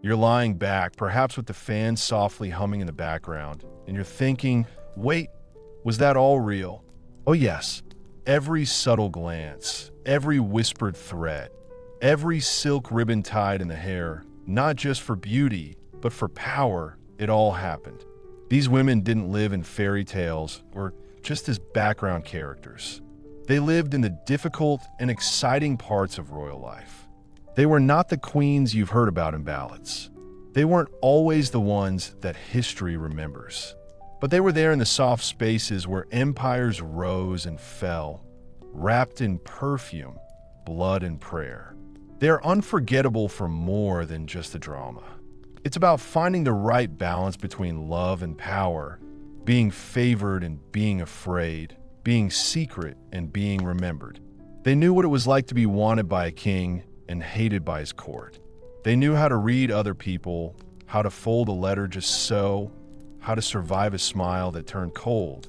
You're lying back, perhaps with the fan softly humming in the background, and you're thinking, wait, was that all real? Oh yes, every subtle glance, every whispered threat, every silk ribbon tied in the hair, not just for beauty, but for power, it all happened. These women didn't live in fairy tales or just as background characters. They lived in the difficult and exciting parts of royal life. They were not the queens you've heard about in ballads. They weren't always the ones that history remembers. But they were there in the soft spaces where empires rose and fell, wrapped in perfume, blood, and prayer. They're unforgettable for more than just the drama. It's about finding the right balance between love and power, being favored and being afraid, being secret and being remembered. They knew what it was like to be wanted by a king and hated by his court. They knew how to read other people, how to fold a letter just so, how to survive a smile that turned cold.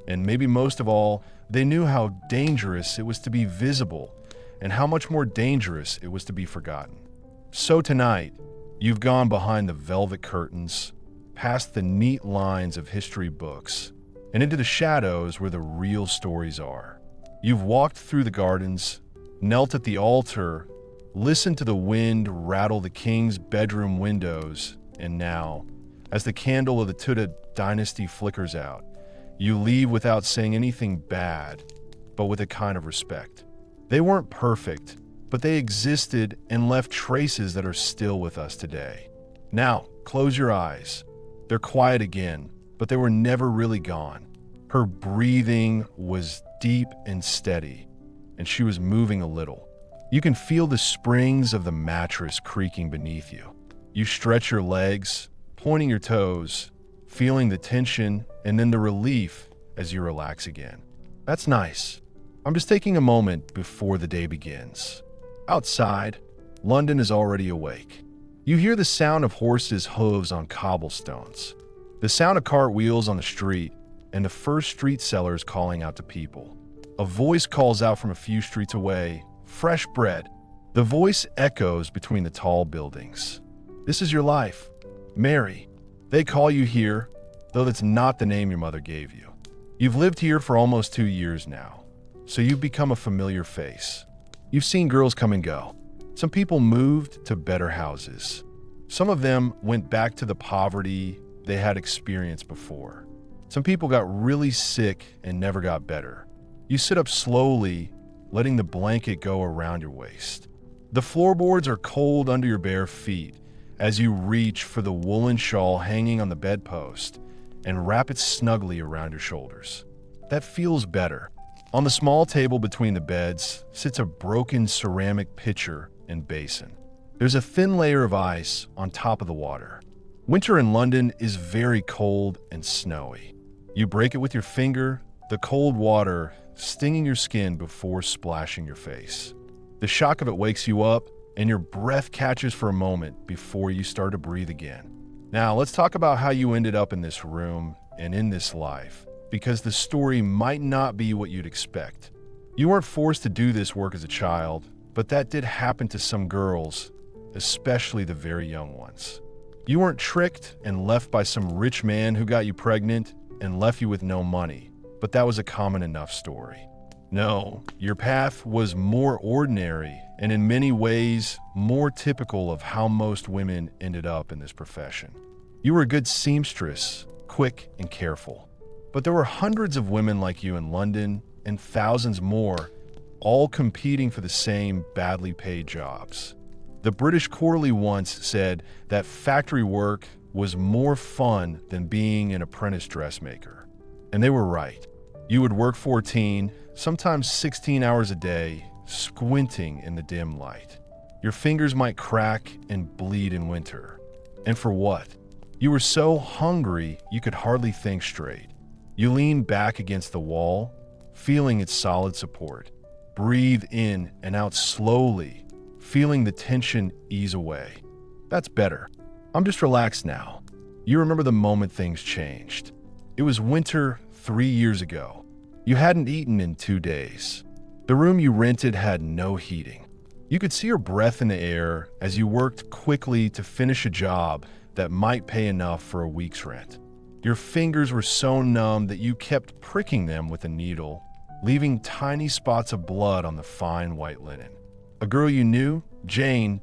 And maybe most of all, they knew how dangerous it was to be visible and how much more dangerous it was to be forgotten. So tonight, you've gone behind the velvet curtains, past the neat lines of history books, and into the shadows where the real stories are. You've walked through the gardens, knelt at the altar, listened to the wind rattle the king's bedroom windows, and now, as the candle of the Tudor dynasty flickers out, you leave without saying anything bad, but with a kind of respect. They weren't perfect, but they existed and left traces that are still with us today. Now, close your eyes. They're quiet again, but they were never really gone. Her breathing was deep and steady, and she was moving a little. You can feel the springs of the mattress creaking beneath you. You stretch your legs, pointing your toes, feeling the tension and then the relief as you relax again. That's nice. I'm just taking a moment before the day begins. Outside, London is already awake. You hear the sound of horses' hooves on cobblestones, the sound of cartwheels on the street, and the first street sellers calling out to people. A voice calls out from a few streets away, "Fresh bread." The voice echoes between the tall buildings. This is your life. Mary. They call you here, though that's not the name your mother gave you. You've lived here for almost 2 years now, so you've become a familiar face. You've seen girls come and go. Some people moved to better houses. Some of them went back to the poverty they had experienced before. Some people got really sick and never got better. You sit up slowly, letting the blanket go around your waist. The floorboards are cold under your bare feet as you reach for the woolen shawl hanging on the bedpost and wrap it snugly around your shoulders. That feels better. On the small table between the beds sits a broken ceramic pitcher and basin. There's a thin layer of ice on top of the water. Winter in London is very cold and snowy. You break it with your finger, the cold water stinging your skin before splashing your face. The shock of it wakes you up, and your breath catches for a moment before you start to breathe again. Now, let's talk about how you ended up in this room and in this life, because the story might not be what you'd expect. You weren't forced to do this work as a child, but that did happen to some girls, especially the very young ones. You weren't tricked and left by some rich man who got you pregnant and left you with no money, but that was a common enough story. No, your path was more ordinary and in many ways more typical of how most women ended up in this profession. You were a good seamstress, quick and careful. But there were hundreds of women like you in London and thousands more, all competing for the same badly paid jobs. The British Quarterly once said that factory work was more fun than being an apprentice dressmaker. And they were right. You would work 14, sometimes 16 hours a day, squinting in the dim light. Your fingers might crack and bleed in winter. And for what? You were so hungry you could hardly think straight. You leaned back against the wall, feeling its solid support. Breathe in and out slowly, feeling the tension ease away. That's better. I'm just relaxed now. You remember the moment things changed. It was winter 3 years ago. You hadn't eaten in 2 days. The room you rented had no heating. You could see her breath in the air as you worked quickly to finish a job that might pay enough for a week's rent. Your fingers were so numb that you kept pricking them with a needle, leaving tiny spots of blood on the fine white linen. A girl you knew, Jane,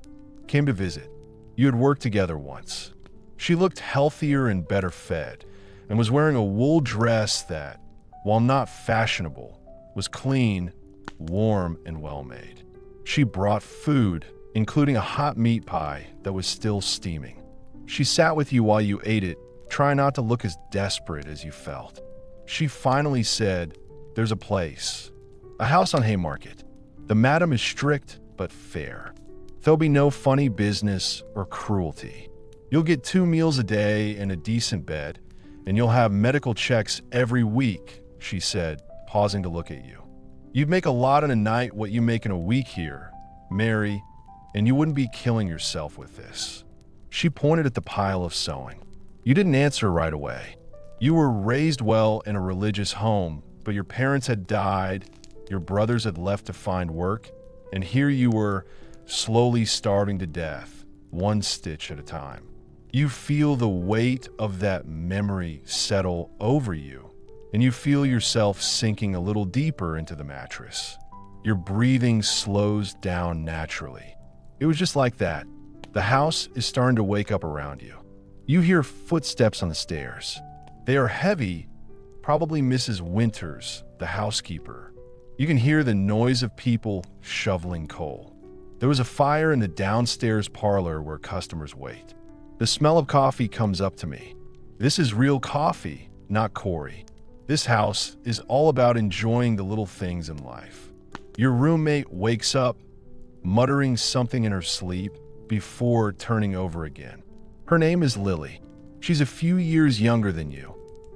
came to visit. You had worked together once. She looked healthier and better fed, and was wearing a wool dress that, while not fashionable, was clean, warm, and well-made. She brought food, including a hot meat pie that was still steaming. She sat with you while you ate it, trying not to look as desperate as you felt. She finally said, "There's a place. A house on Haymarket. The madam is strict but fair. There'll be no funny business or cruelty. You'll get 2 meals a day and a decent bed, and you'll have medical checks every week," she said, pausing to look at you. "You'd make a lot in a night what you make in a week here, Mary, and you wouldn't be killing yourself with this." She pointed at the pile of sewing. You didn't answer right away. You were raised well in a religious home, but your parents had died, your brothers had left to find work, and here you were, slowly starving to death, one stitch at a time. You feel the weight of that memory settle over you, and you feel yourself sinking a little deeper into the mattress. Your breathing slows down naturally. It was just like that. The house is starting to wake up around you. You hear footsteps on the stairs. They are heavy, probably Mrs. Winters, the housekeeper. You can hear the noise of people shoveling coal. There was a fire in the downstairs parlor where customers wait. The smell of coffee comes up to me. This is real coffee, not Corey. This house is all about enjoying the little things in life. Your roommate wakes up, muttering something in her sleep before turning over again. Her name is Lily. She's a few years younger than you,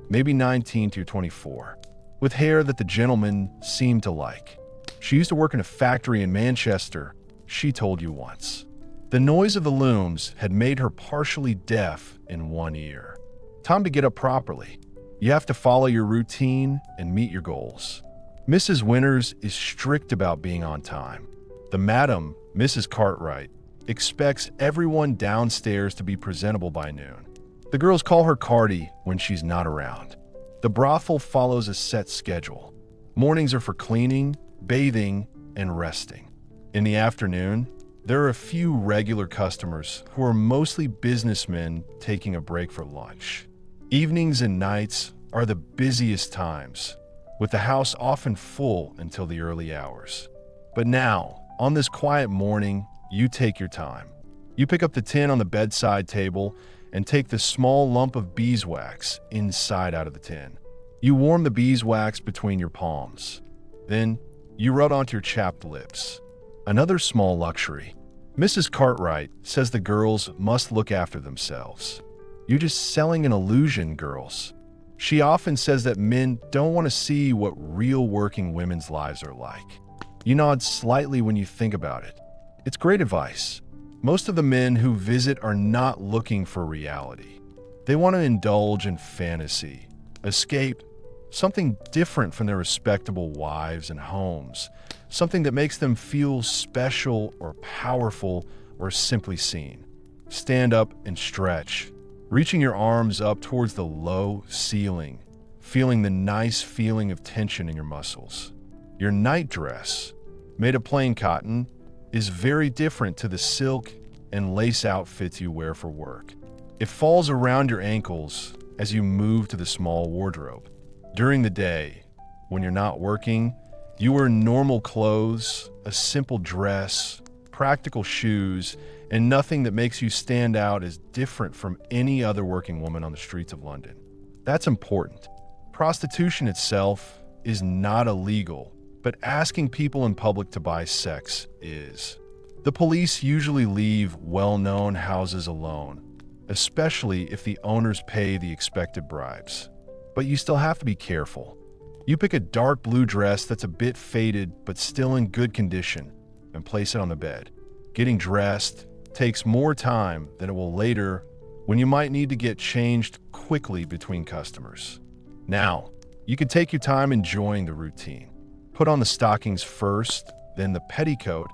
maybe 19 to 24, with hair that the gentleman seemed to like. She used to work in a factory in Manchester, she told you once. The noise of the looms had made her partially deaf in one ear. Time to get up properly. You have to follow your routine and meet your goals. Mrs. Winters is strict about being on time. The madam, Mrs. Cartwright, expects everyone downstairs to be presentable by noon. The girls call her Cardi when she's not around. The brothel follows a set schedule. Mornings are for cleaning, bathing, and resting. In the afternoon, there are a few regular customers who are mostly businessmen taking a break for lunch. Evenings and nights are the busiest times, with the house often full until the early hours. But now, on this quiet morning, you take your time. You pick up the tin on the bedside table and take the small lump of beeswax inside out of the tin. You warm the beeswax between your palms. Then, you rub onto your chapped lips. Another small luxury. Mrs. Cartwright says the girls must look after themselves. You're just selling an illusion, girls. She often says that men don't want to see what real working women's lives are like. You nod slightly when you think about it. It's great advice. Most of the men who visit are not looking for reality. They want to indulge in fantasy, escape, something different from their respectable wives and homes, something that makes them feel special or powerful or simply seen. Stand up and stretch, reaching your arms up towards the low ceiling, feeling the nice feeling of tension in your muscles. Your night dress, made of plain cotton, is very different to the silk and lace outfits you wear for work. It falls around your ankles as you move to the small wardrobe. During the day, when you're not working, you wear normal clothes, a simple dress, practical shoes, and nothing that makes you stand out as different from any other working woman on the streets of London. That's important. Prostitution itself is not illegal, but asking people in public to buy sex is. The police usually leave well-known houses alone, especially if the owners pay the expected bribes. But you still have to be careful. You pick a dark blue dress that's a bit faded but still in good condition and place it on the bed. Getting dressed takes more time than it will later when you might need to get changed quickly between customers. Now, you can take your time enjoying the routine. Put on the stockings first, then the petticoat,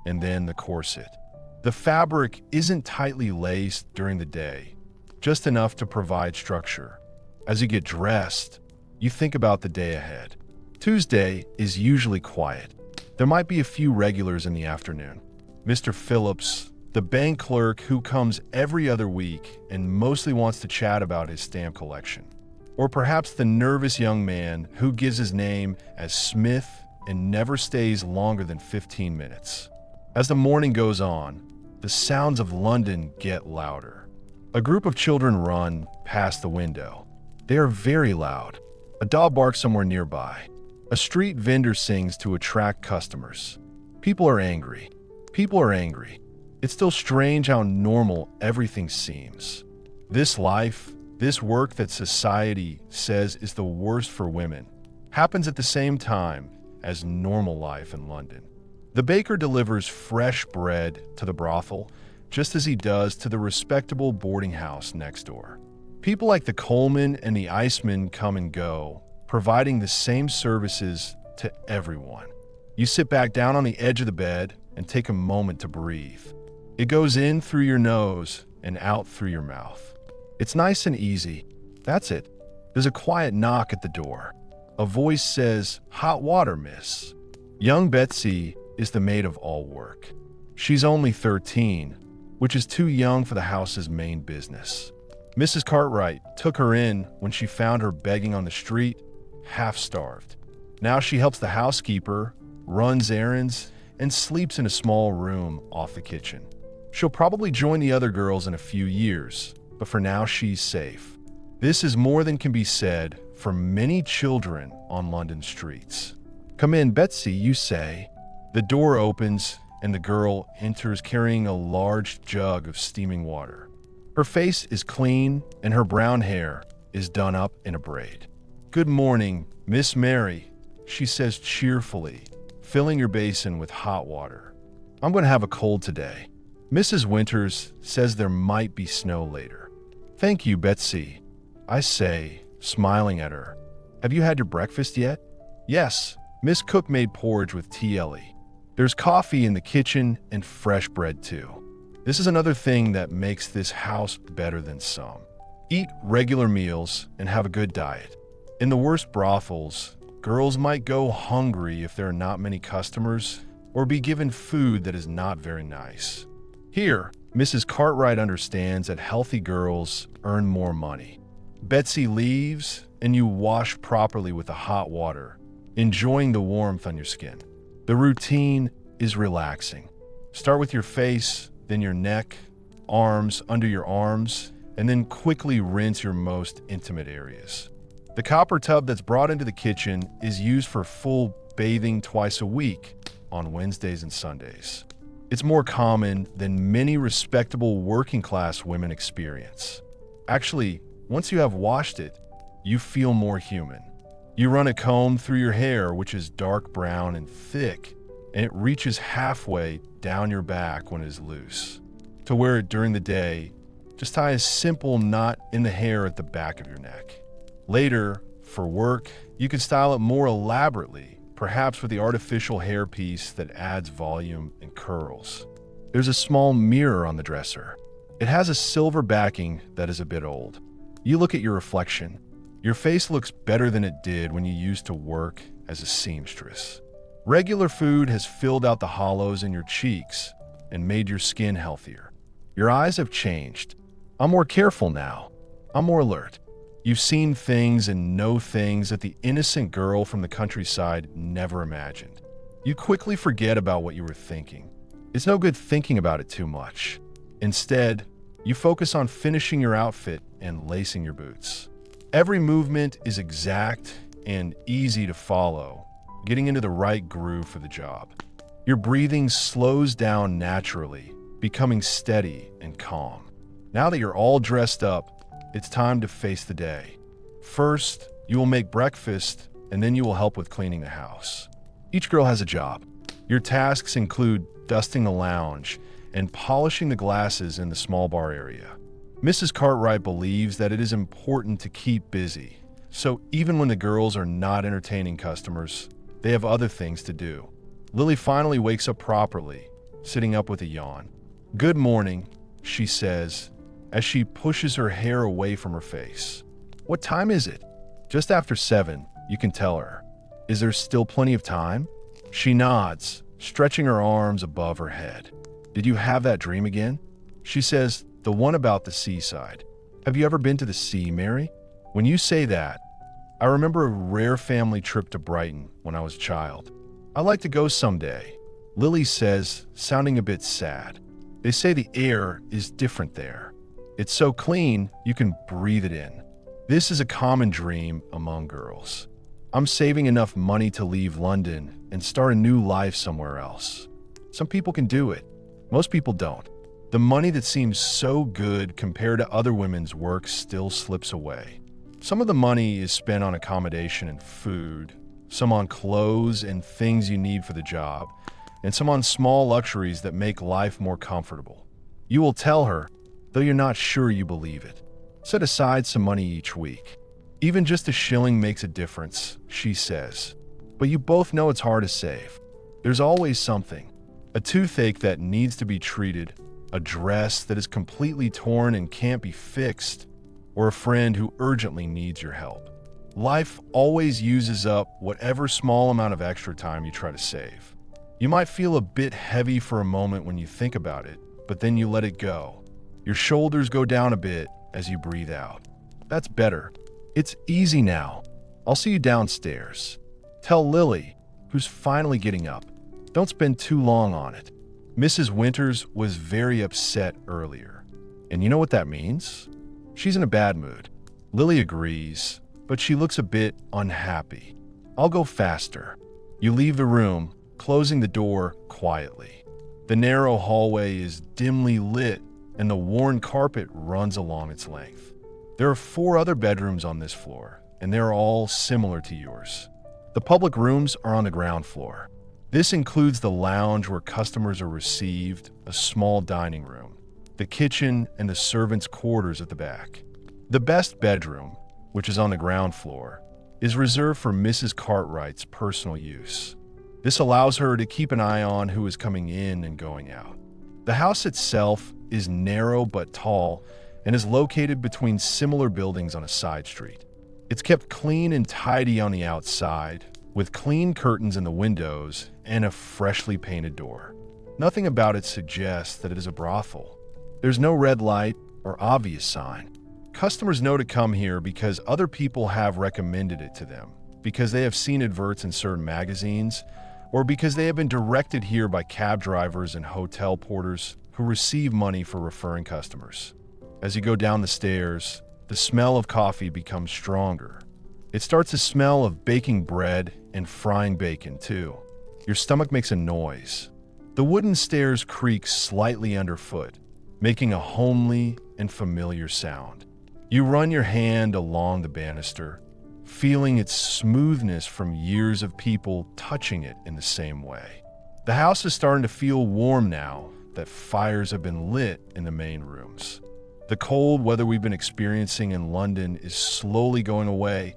and then the corset. The fabric isn't tightly laced during the day, just enough to provide structure. As you get dressed, you think about the day ahead. Tuesday is usually quiet. There might be a few regulars in the afternoon. Mr. Phillips, the bank clerk who comes every other week and mostly wants to chat about his stamp collection. Or perhaps the nervous young man who gives his name as Smith and never stays longer than 15 minutes. As the morning goes on, the sounds of London get louder. A group of children run past the window. They are very loud. A dog barks somewhere nearby. A street vendor sings to attract customers. People are angry. People are angry. It's still strange how normal everything seems. This life, this work that society says is the worst for women, happens at the same time as normal life in London. The baker delivers fresh bread to the brothel, just as he does to the respectable boarding house next door. People like the coalman and the iceman come and go, providing the same services to everyone. You sit back down on the edge of the bed and take a moment to breathe. It goes in through your nose and out through your mouth. It's nice and easy. That's it. There's a quiet knock at the door. A voice says, "Hot water, miss." Young Betsy is the maid of all work. She's only 13, which is too young for the house's main business. Mrs. Cartwright took her in when she found her begging on the street, half-starved. Now she helps the housekeeper, runs errands, and sleeps in a small room off the kitchen. She'll probably join the other girls in a few years, but for now she's safe. This is more than can be said for many children on London streets. "Come in, Betsy," you say. The door opens and the girl enters carrying a large jug of steaming water. Her face is clean and her brown hair is done up in a braid. "Good morning, Miss Mary," she says cheerfully, filling your basin with hot water. "I'm going to have a cold today." Mrs. Winters says there might be snow later. "Thank you, Betsy," I say, smiling at her. "Have you had your breakfast yet?" "Yes, Miss Cook made porridge with tea, Ellie. There's coffee in the kitchen and fresh bread too. This is another thing that makes this house better than some. Eat regular meals and have a good diet. In the worst brothels, girls might go hungry if there are not many customers or be given food that is not very nice. Here, Mrs. Cartwright understands that healthy girls earn more money. Betsy leaves and you wash properly with the hot water, enjoying the warmth on your skin. The routine is relaxing. Start with your face, then your neck, arms under your arms, and then quickly rinse your most intimate areas. The copper tub that's brought into the kitchen is used for full bathing twice a week on Wednesdays and Sundays. It's more common than many respectable working-class women experience. Actually, once you have washed it, you feel more human. You run a comb through your hair, which is dark brown and thick, and it reaches halfway down your back when it is loose. To wear it during the day, just tie a simple knot in the hair at the back of your neck. Later, for work, you can style it more elaborately, perhaps with the artificial hairpiece that adds volume and curls. There's a small mirror on the dresser. It has a silver backing that is a bit old. You look at your reflection. Your face looks better than it did when you used to work as a seamstress. Regular food has filled out the hollows in your cheeks and made your skin healthier. Your eyes have changed. I'm more careful now. I'm more alert. You've seen things and know things that the innocent girl from the countryside never imagined. You quickly forget about what you were thinking. It's no good thinking about it too much. Instead, you focus on finishing your outfit and lacing your boots. Every movement is exact and easy to follow, getting into the right groove for the job. Your breathing slows down naturally, becoming steady and calm. Now that you're all dressed up, it's time to face the day. First, you will make breakfast, and then you will help with cleaning the house. Each girl has a job. Your tasks include dusting the lounge and polishing the glasses in the small bar area. Mrs. Cartwright believes that it is important to keep busy, so even when the girls are not entertaining customers, they have other things to do. Lily finally wakes up properly, sitting up with a yawn. "Good morning," she says, as she pushes her hair away from her face. "What time is it?" "Just after 7, you can tell her." "Is there still plenty of time?" She nods, stretching her arms above her head. "Did you have that dream again?" She says, "The one about the seaside." "Have you ever been to the sea, Mary?" When you say that, I remember a rare family trip to Brighton when I was a child. "I'd like to go someday," Lily says, sounding a bit sad. "They say the air is different there. It's so clean, you can breathe it in." This is a common dream among girls. I'm saving enough money to leave London and start a new life somewhere else. Some people can do it. Most people don't. The money that seems so good compared to other women's work still slips away. Some of the money is spent on accommodation and food, some on clothes and things you need for the job, and some on small luxuries that make life more comfortable. You will tell her, though you're not sure you believe it. Set aside some money each week. Even just a shilling makes a difference, she says. But you both know it's hard to save. There's always something. A toothache that needs to be treated, a dress that is completely torn and can't be fixed, or a friend who urgently needs your help. Life always uses up whatever small amount of extra time you try to save. You might feel a bit heavy for a moment when you think about it, but then you let it go. Your shoulders go down a bit as you breathe out. That's better. It's easy now. I'll see you downstairs. Tell Lily, who's finally getting up. Don't spend too long on it. Mrs. Winters was very upset earlier. And you know what that means? She's in a bad mood. Lily agrees, but she looks a bit unhappy. I'll go faster. You leave the room, closing the door quietly. The narrow hallway is dimly lit, and the worn carpet runs along its length. There are 4 other bedrooms on this floor, and they're all similar to yours. The public rooms are on the ground floor. This includes the lounge where customers are received, a small dining room, the kitchen, and the servants' quarters at the back. The best bedroom, which is on the ground floor, is reserved for Mrs. Cartwright's personal use. This allows her to keep an eye on who is coming in and going out. The house itself is narrow but tall and is located between similar buildings on a side street. It's kept clean and tidy on the outside, with clean curtains in the windows and a freshly painted door. Nothing about it suggests that it is a brothel. There's no red light or obvious sign. Customers know to come here because other people have recommended it to them, because they have seen adverts in certain magazines, or because they have been directed here by cab drivers and hotel porters who receive money for referring customers. As you go down the stairs, the smell of coffee becomes stronger. It starts to smell of baking bread and frying bacon, too. Your stomach makes a noise. The wooden stairs creak slightly underfoot, making a homely and familiar sound. You run your hand along the banister, feeling its smoothness from years of people touching it in the same way. The house is starting to feel warm now that fires have been lit in the main rooms. The cold weather we've been experiencing in London is slowly going away,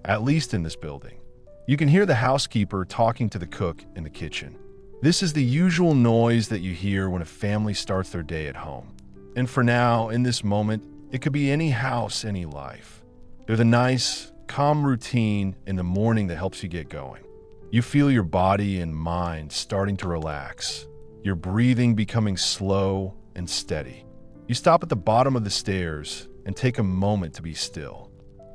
at least in this building. You can hear the housekeeper talking to the cook in the kitchen. This is the usual noise that you hear when a family starts their day at home. And for now, in this moment, it could be any house, any life. They're the nice, calm routine in the morning that helps you get going. You feel your body and mind starting to relax, your breathing becoming slow and steady. You stop at the bottom of the stairs and take a moment to be still.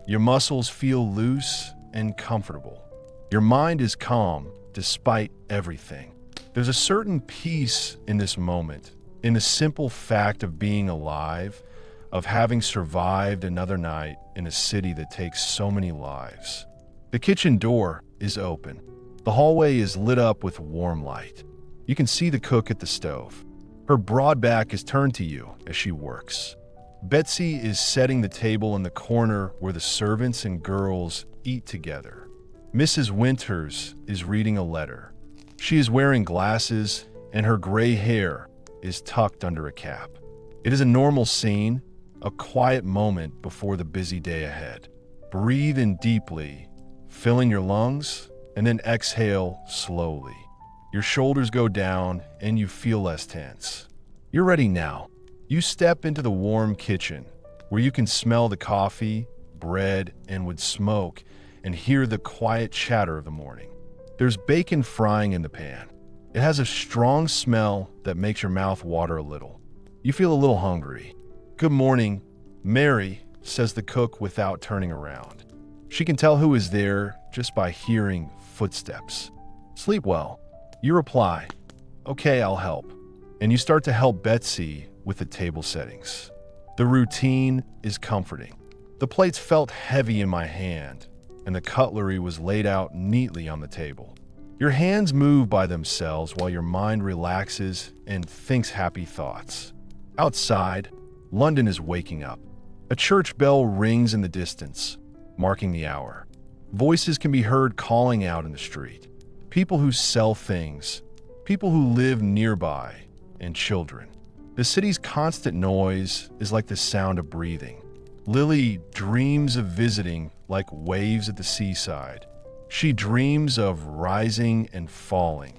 Your muscles feel loose and comfortable. Your mind is calm despite everything. There's a certain peace in this moment, in the simple fact of being alive, of having survived another night in a city that takes so many lives. The kitchen door is open. The hallway is lit up with warm light. You can see the cook at the stove. Her broad back is turned to you as she works. Betsy is setting the table in the corner where the servants and girls eat together. Mrs. Winters is reading a letter. She is wearing glasses, and her gray hair is tucked under a cap. It is a normal scene, a quiet moment before the busy day ahead. Breathe in deeply, filling your lungs, and then exhale slowly. Your shoulders go down and you feel less tense. You're ready now. You step into the warm kitchen where you can smell the coffee, bread, and wood smoke and hear the quiet chatter of the morning. There's bacon frying in the pan. It has a strong smell that makes your mouth water a little. You feel a little hungry. "Good morning, Mary," says the cook without turning around. She can tell who is there just by hearing footsteps. "Sleep well." You reply, "Okay, I'll help." And you start to help Betsy with the table settings. The routine is comforting. The plates felt heavy in my hand, and the cutlery was laid out neatly on the table. Your hands move by themselves while your mind relaxes and thinks happy thoughts. Outside, London is waking up. A church bell rings in the distance, marking the hour. Voices can be heard calling out in the street. People who sell things, people who live nearby, and children. The city's constant noise is like the sound of breathing. Lily dreams of visiting like waves at the seaside. She dreams of rising and falling,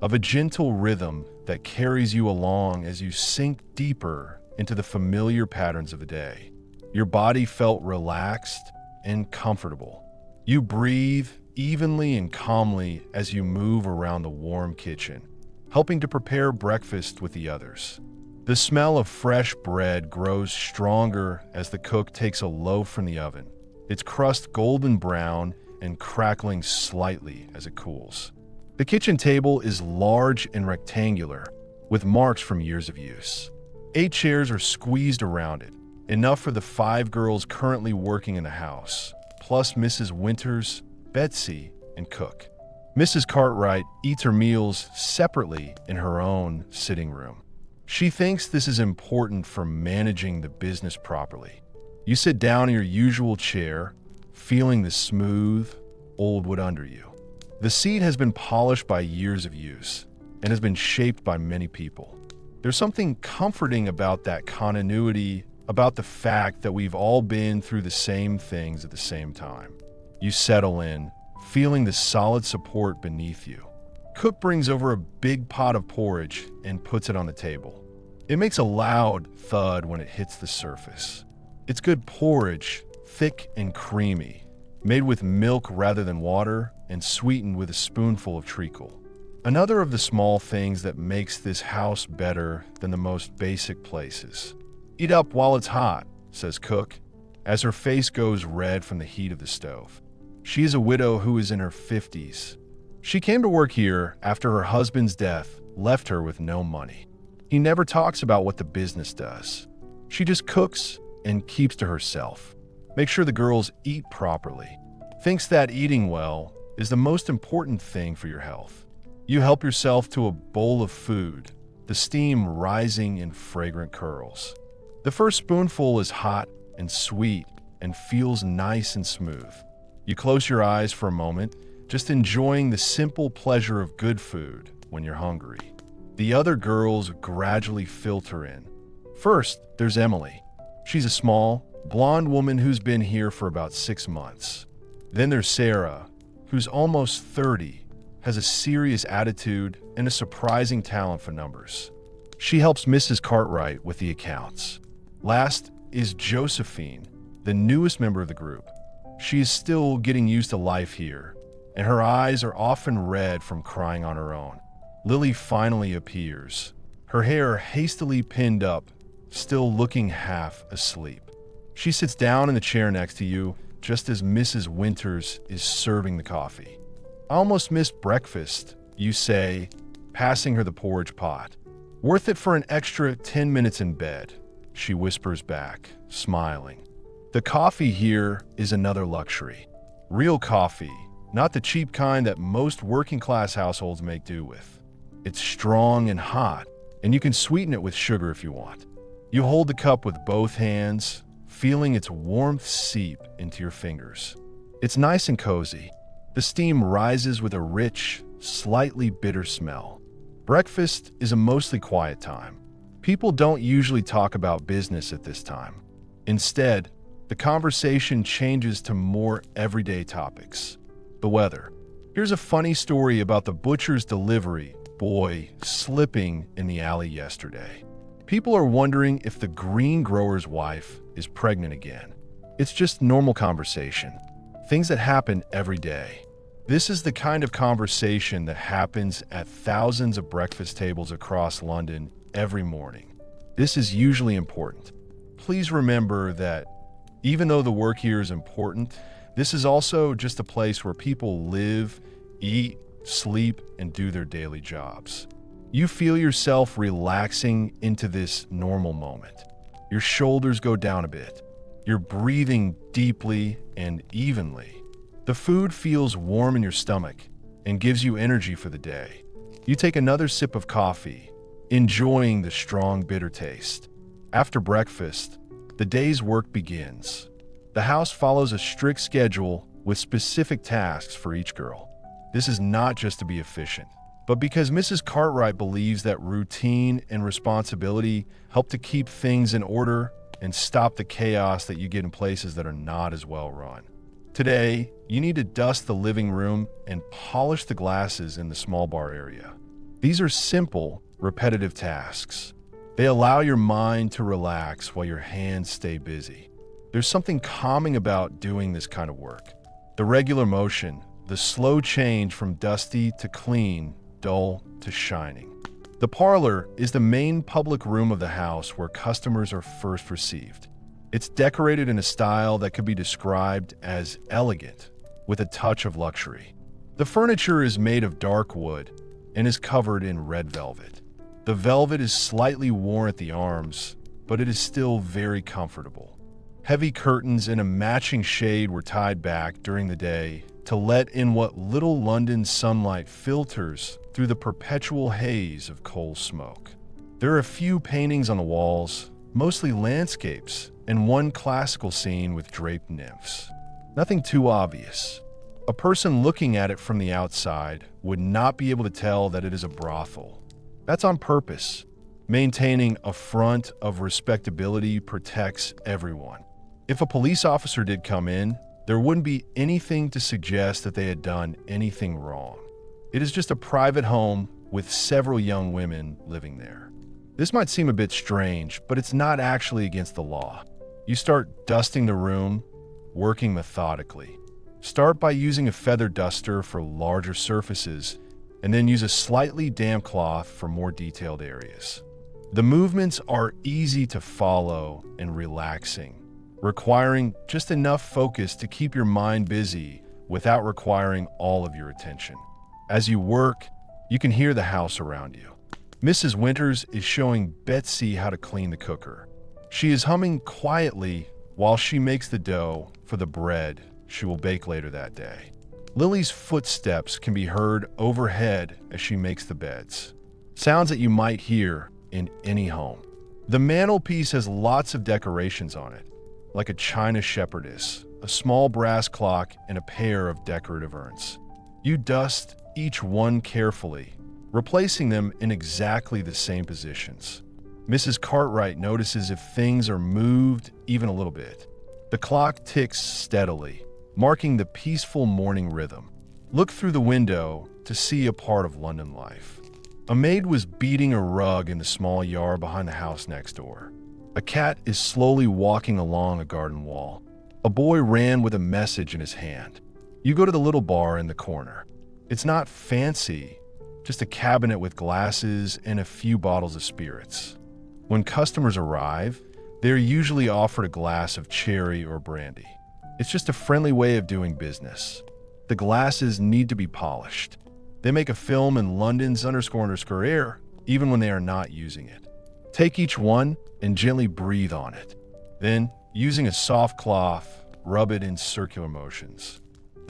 of a gentle rhythm that carries you along as you sink deeper into the familiar patterns of the day. Your body felt relaxed and comfortable. You breathe evenly and calmly as you move around the warm kitchen, helping to prepare breakfast with the others. The smell of fresh bread grows stronger as the cook takes a loaf from the oven, its crust golden brown and crackling slightly as it cools. The kitchen table is large and rectangular, with marks from years of use. 8 chairs are squeezed around it, enough for the 5 girls currently working in the house, plus Mrs. Winters, Betsy, and cook. Mrs. Cartwright eats her meals separately in her own sitting room. She thinks this is important for managing the business properly. You sit down in your usual chair, feeling the smooth, old wood under you. The seat has been polished by years of use and has been shaped by many people. There's something comforting about that continuity, about the fact that we've all been through the same things at the same time. You settle in, feeling the solid support beneath you. Cook brings over a big pot of porridge and puts it on the table. It makes a loud thud when it hits the surface. It's good porridge, thick and creamy, made with milk rather than water and sweetened with a spoonful of treacle. Another of the small things that makes this house better than the most basic places. "Eat up while it's hot," says Cook, as her face goes red from the heat of the stove. She is a widow who is in her 50s. She came to work here after her husband's death left her with no money. He never talks about what the business does. She just cooks and keeps to herself. Makes sure the girls eat properly. Thinks that eating well is the most important thing for your health. You help yourself to a bowl of food, the steam rising in fragrant curls. The first spoonful is hot and sweet and feels nice and smooth. You close your eyes for a moment, just enjoying the simple pleasure of good food when you're hungry. The other girls gradually filter in. First, there's Emily. She's a small, blonde woman who's been here for about 6 months. Then there's Sarah, who's almost 30, has a serious attitude and a surprising talent for numbers. She helps Mrs. Cartwright with the accounts. Last is Josephine, the newest member of the group. She is still getting used to life here, and her eyes are often red from crying on her own. Lily finally appears, her hair hastily pinned up, still looking half asleep. She sits down in the chair next to you just as Mrs. Winters is serving the coffee. "I almost missed breakfast," you say, passing her the porridge pot. "Worth it for an extra 10 minutes in bed," she whispers back, smiling. The coffee here is another luxury. Real coffee, not the cheap kind that most working-class households make do with. It's strong and hot, and you can sweeten it with sugar if you want. You hold the cup with both hands, feeling its warmth seep into your fingers. It's nice and cozy. The steam rises with a rich, slightly bitter smell. Breakfast is a mostly quiet time. People don't usually talk about business at this time. Instead, the conversation changes to more everyday topics. The weather. Here's a funny story about the butcher's delivery boy slipping in the alley yesterday. People are wondering if the green grower's wife is pregnant again. It's just normal conversation. Things that happen every day. This is the kind of conversation that happens at thousands of breakfast tables across London every morning. This is usually important. Please remember that even though the work here is important, this is also just a place where people live, eat, sleep, and do their daily jobs. You feel yourself relaxing into this normal moment. Your shoulders go down a bit. You're breathing deeply and evenly. The food feels warm in your stomach and gives you energy for the day. You take another sip of coffee, enjoying the strong bitter taste. After breakfast, the day's work begins. The house follows a strict schedule with specific tasks for each girl. This is not just to be efficient, but because Mrs. Cartwright believes that routine and responsibility help to keep things in order and stop the chaos that you get in places that are not as well run. Today, you need to dust the living room and polish the glasses in the small bar area. These are simple, repetitive tasks. They allow your mind to relax while your hands stay busy. There's something calming about doing this kind of work. The regular motion, the slow change from dusty to clean, dull to shining. The parlor is the main public room of the house where customers are first received. It's decorated in a style that could be described as elegant, with a touch of luxury. The furniture is made of dark wood and is covered in red velvet. The velvet is slightly worn at the arms, but it is still very comfortable. Heavy curtains in a matching shade were tied back during the day to let in what little London sunlight filters through the perpetual haze of coal smoke. There are a few paintings on the walls, mostly landscapes, and one classical scene with draped nymphs. Nothing too obvious. A person looking at it from the outside would not be able to tell that it is a brothel. That's on purpose. Maintaining a front of respectability protects everyone. If a police officer did come in, there wouldn't be anything to suggest that they had done anything wrong. It is just a private home with several young women living there. This might seem a bit strange, but it's not actually against the law. You start dusting the room, working methodically. Start by using a feather duster for larger surfaces, and then use a slightly damp cloth for more detailed areas. The movements are easy to follow and relaxing, requiring just enough focus to keep your mind busy without requiring all of your attention. As you work, you can hear the house around you. Mrs. Winters is showing Betsy how to clean the cooker. She is humming quietly while she makes the dough for the bread she will bake later that day. Lily's footsteps can be heard overhead as she makes the beds, sounds that you might hear in any home. The mantelpiece has lots of decorations on it, like a china shepherdess, a small brass clock, and a pair of decorative urns. You dust each one carefully, replacing them in exactly the same positions. Mrs. Cartwright notices if things are moved even a little bit. The clock ticks steadily, marking the peaceful morning rhythm. Look through the window to see a part of London life. A maid was beating a rug in the small yard behind the house next door. A cat is slowly walking along a garden wall. A boy ran with a message in his hand. You go to the little bar in the corner. It's not fancy, just a cabinet with glasses and a few bottles of spirits. When customers arrive, they're usually offered a glass of cherry or brandy. It's just a friendly way of doing business. The glasses need to be polished. They make a film in London's underscore air, even when they are not using it. Take each one and gently breathe on it. Then, using a soft cloth, rub it in circular motions.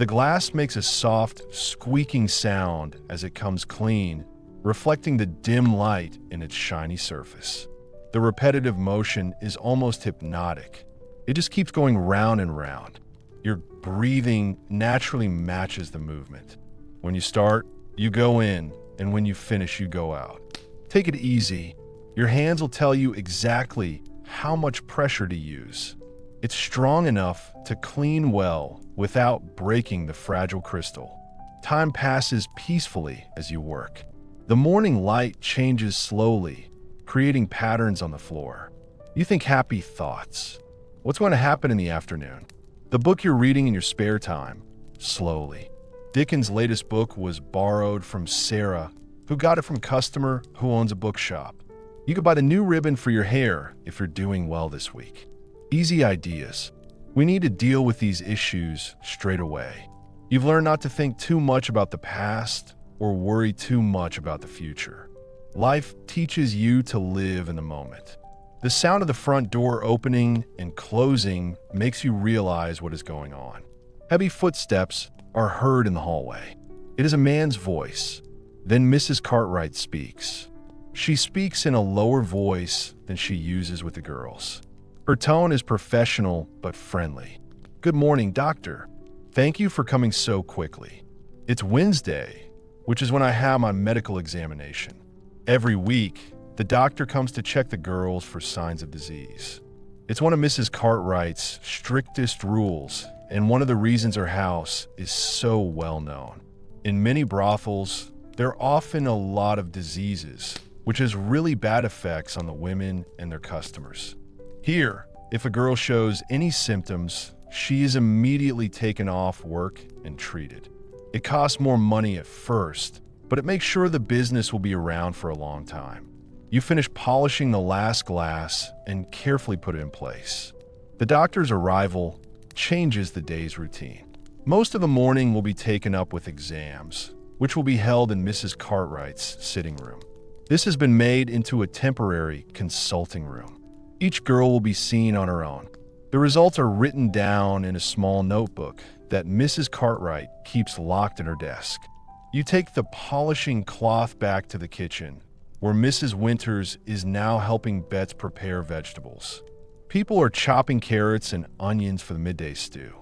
The glass makes a soft, squeaking sound as it comes clean, reflecting the dim light in its shiny surface. The repetitive motion is almost hypnotic. It just keeps going round and round. Your breathing naturally matches the movement. When you start, you go in, and when you finish, you go out. Take it easy. Your hands will tell you exactly how much pressure to use. It's strong enough to clean well without breaking the fragile crystal. Time passes peacefully as you work. The morning light changes slowly, creating patterns on the floor. You think happy thoughts. What's going to happen in the afternoon? The book you're reading in your spare time. Slowly. Dickens' latest book was borrowed from Sarah, who got it from a customer who owns a bookshop. You could buy the new ribbon for your hair if you're doing well this week. Easy ideas. We need to deal with these issues straight away. You've learned not to think too much about the past or worry too much about the future. Life teaches you to live in the moment. The sound of the front door opening and closing makes you realize what is going on. Heavy footsteps are heard in the hallway. It is a man's voice. Then Mrs. Cartwright speaks. She speaks in a lower voice than she uses with the girls. Her tone is professional but friendly. "Good morning, doctor. Thank you for coming so quickly. It's Wednesday, which is when I have my medical examination. Every week, the doctor comes to check the girls for signs of disease. It's one of Mrs. Cartwright's strictest rules, and one of the reasons her house is so well known. In many brothels, there are often a lot of diseases, which has really bad effects on the women and their customers. Here, if a girl shows any symptoms, she is immediately taken off work and treated. It costs more money at first, but it makes sure the business will be around for a long time. You finish polishing the last glass and carefully put it in place. The doctor's arrival changes the day's routine. Most of the morning will be taken up with exams, which will be held in Mrs. Cartwright's sitting room. This has been made into a temporary consulting room. Each girl will be seen on her own. The results are written down in a small notebook that Mrs. Cartwright keeps locked in her desk. You take the polishing cloth back to the kitchen, where Mrs. Winters is now helping Bets prepare vegetables. People are chopping carrots and onions for the midday stew.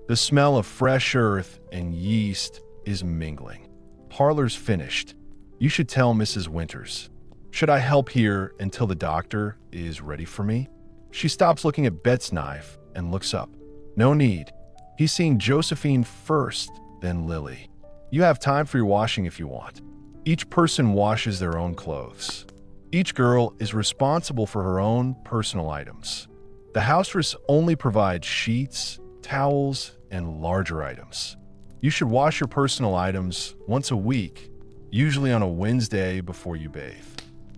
The smell of fresh earth and yeast is mingling. Parlor's finished. You should tell Mrs. Winters. Should I help here until the doctor is ready for me? She stops looking at Bet's knife and looks up. No need. He's seeing Josephine first, then Lily. You have time for your washing if you want. Each person washes their own clothes. Each girl is responsible for her own personal items. The housestress only provides sheets, towels, and larger items. You should wash your personal items once a week, usually on a Wednesday before you bathe.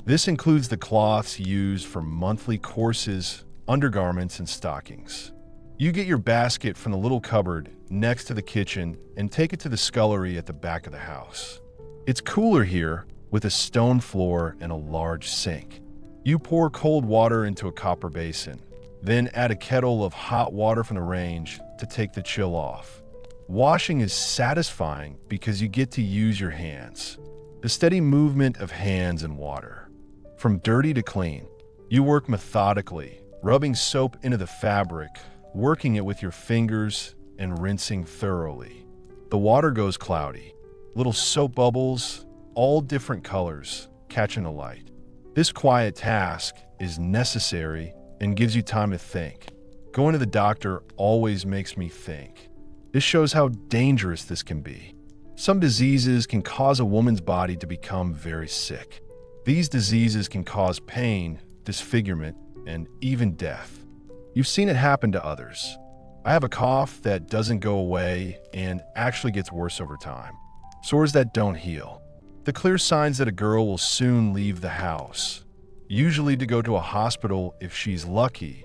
This includes the cloths used for monthly courses, undergarments, and stockings. You get your basket from the little cupboard next to the kitchen and take it to the scullery at the back of the house. It's cooler here with a stone floor and a large sink. You pour cold water into a copper basin, then add a kettle of hot water from the range to take the chill off. Washing is satisfying because you get to use your hands. The steady movement of hands in water. From dirty to clean, you work methodically, rubbing soap into the fabric, working it with your fingers, and rinsing thoroughly. The water goes cloudy. Little soap bubbles, all different colors, catching the light. This quiet task is necessary and gives you time to think. Going to the doctor always makes me think. This shows how dangerous this can be. Some diseases can cause a woman's body to become very sick. These diseases can cause pain, disfigurement, and even death. You've seen it happen to others. I have a cough that doesn't go away and actually gets worse over time. Sores that don't heal. The clear signs that a girl will soon leave the house, usually to go to a hospital if she's lucky,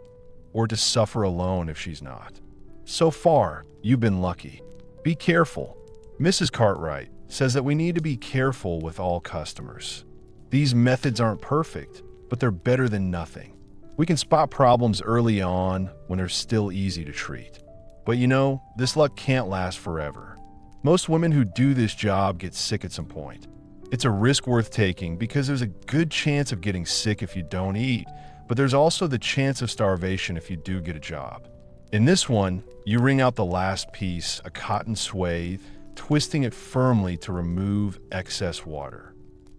or to suffer alone if she's not. So far, you've been lucky. Be careful. Mrs. Cartwright says that we need to be careful with all customers. These methods aren't perfect, but they're better than nothing. We can spot problems early on when they're still easy to treat. But you know, this luck can't last forever. Most women who do this job get sick at some point. It's a risk worth taking because there's a good chance of getting sick if you don't eat, but there's also the chance of starvation if you do get a job. In this one, you wring out the last piece, a cotton swathe, twisting it firmly to remove excess water.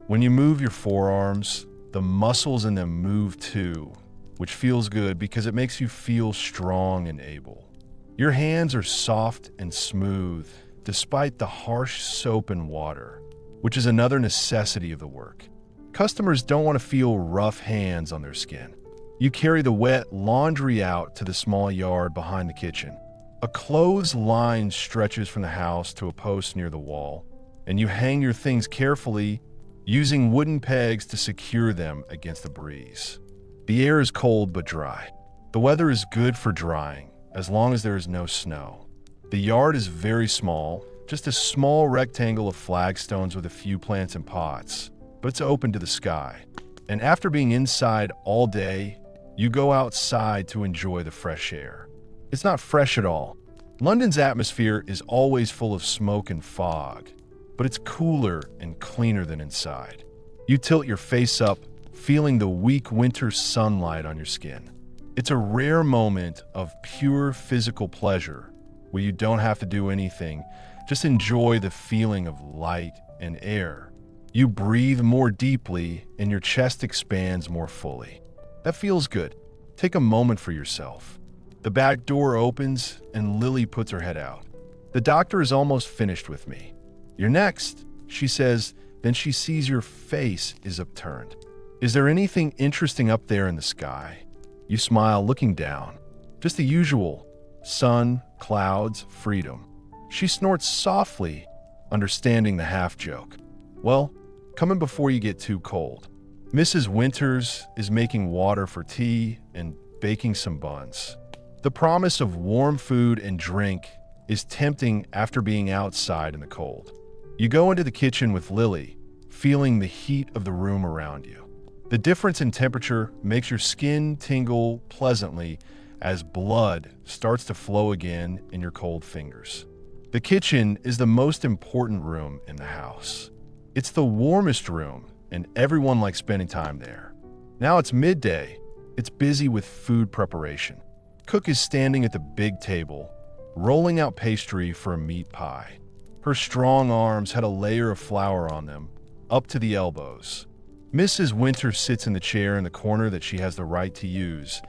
When you move your forearms, the muscles in them move too, which feels good because it makes you feel strong and able. Your hands are soft and smooth, despite the harsh soap and water. which is another necessity of the work. Customers don't want to feel rough hands on their skin. You carry the wet laundry out to the small yard behind the kitchen. A clothes line stretches from the house to a post near the wall, and you hang your things carefully, using wooden pegs to secure them against the breeze. The air is cold but dry. The weather is good for drying, as long as there is no snow. The yard is very small, just a small rectangle of flagstones with a few plants and pots, but it's open to the sky. And after being inside all day, you go outside to enjoy the fresh air. It's not fresh at all. London's atmosphere is always full of smoke and fog, but it's cooler and cleaner than inside. You tilt your face up, feeling the weak winter sunlight on your skin. It's a rare moment of pure physical pleasure where you don't have to do anything, just enjoy the feeling of light and air. You breathe more deeply and your chest expands more fully. That feels good. Take a moment for yourself. The back door opens and Lily puts her head out. The doctor is almost finished with me. You're next, she says, then she sees your face is upturned. Is there anything interesting up there in the sky? You smile, looking down. Just the usual. Sun, clouds, freedom. She snorts softly, understanding the half-joke. Well, coming before you get too cold. Mrs. Winters is making water for tea and baking some buns. The promise of warm food and drink is tempting after being outside in the cold. You go into the kitchen with Lily, feeling the heat of the room around you. The difference in temperature makes your skin tingle pleasantly as blood starts to flow again in your cold fingers. The kitchen is the most important room in the house. It's the warmest room, and everyone likes spending time there. Now it's midday. It's busy with food preparation. Cook is standing at the big table, rolling out pastry for a meat pie. Her strong arms had a layer of flour on them, up to the elbows. Mrs. Winter sits in the chair in the corner that she has the right to use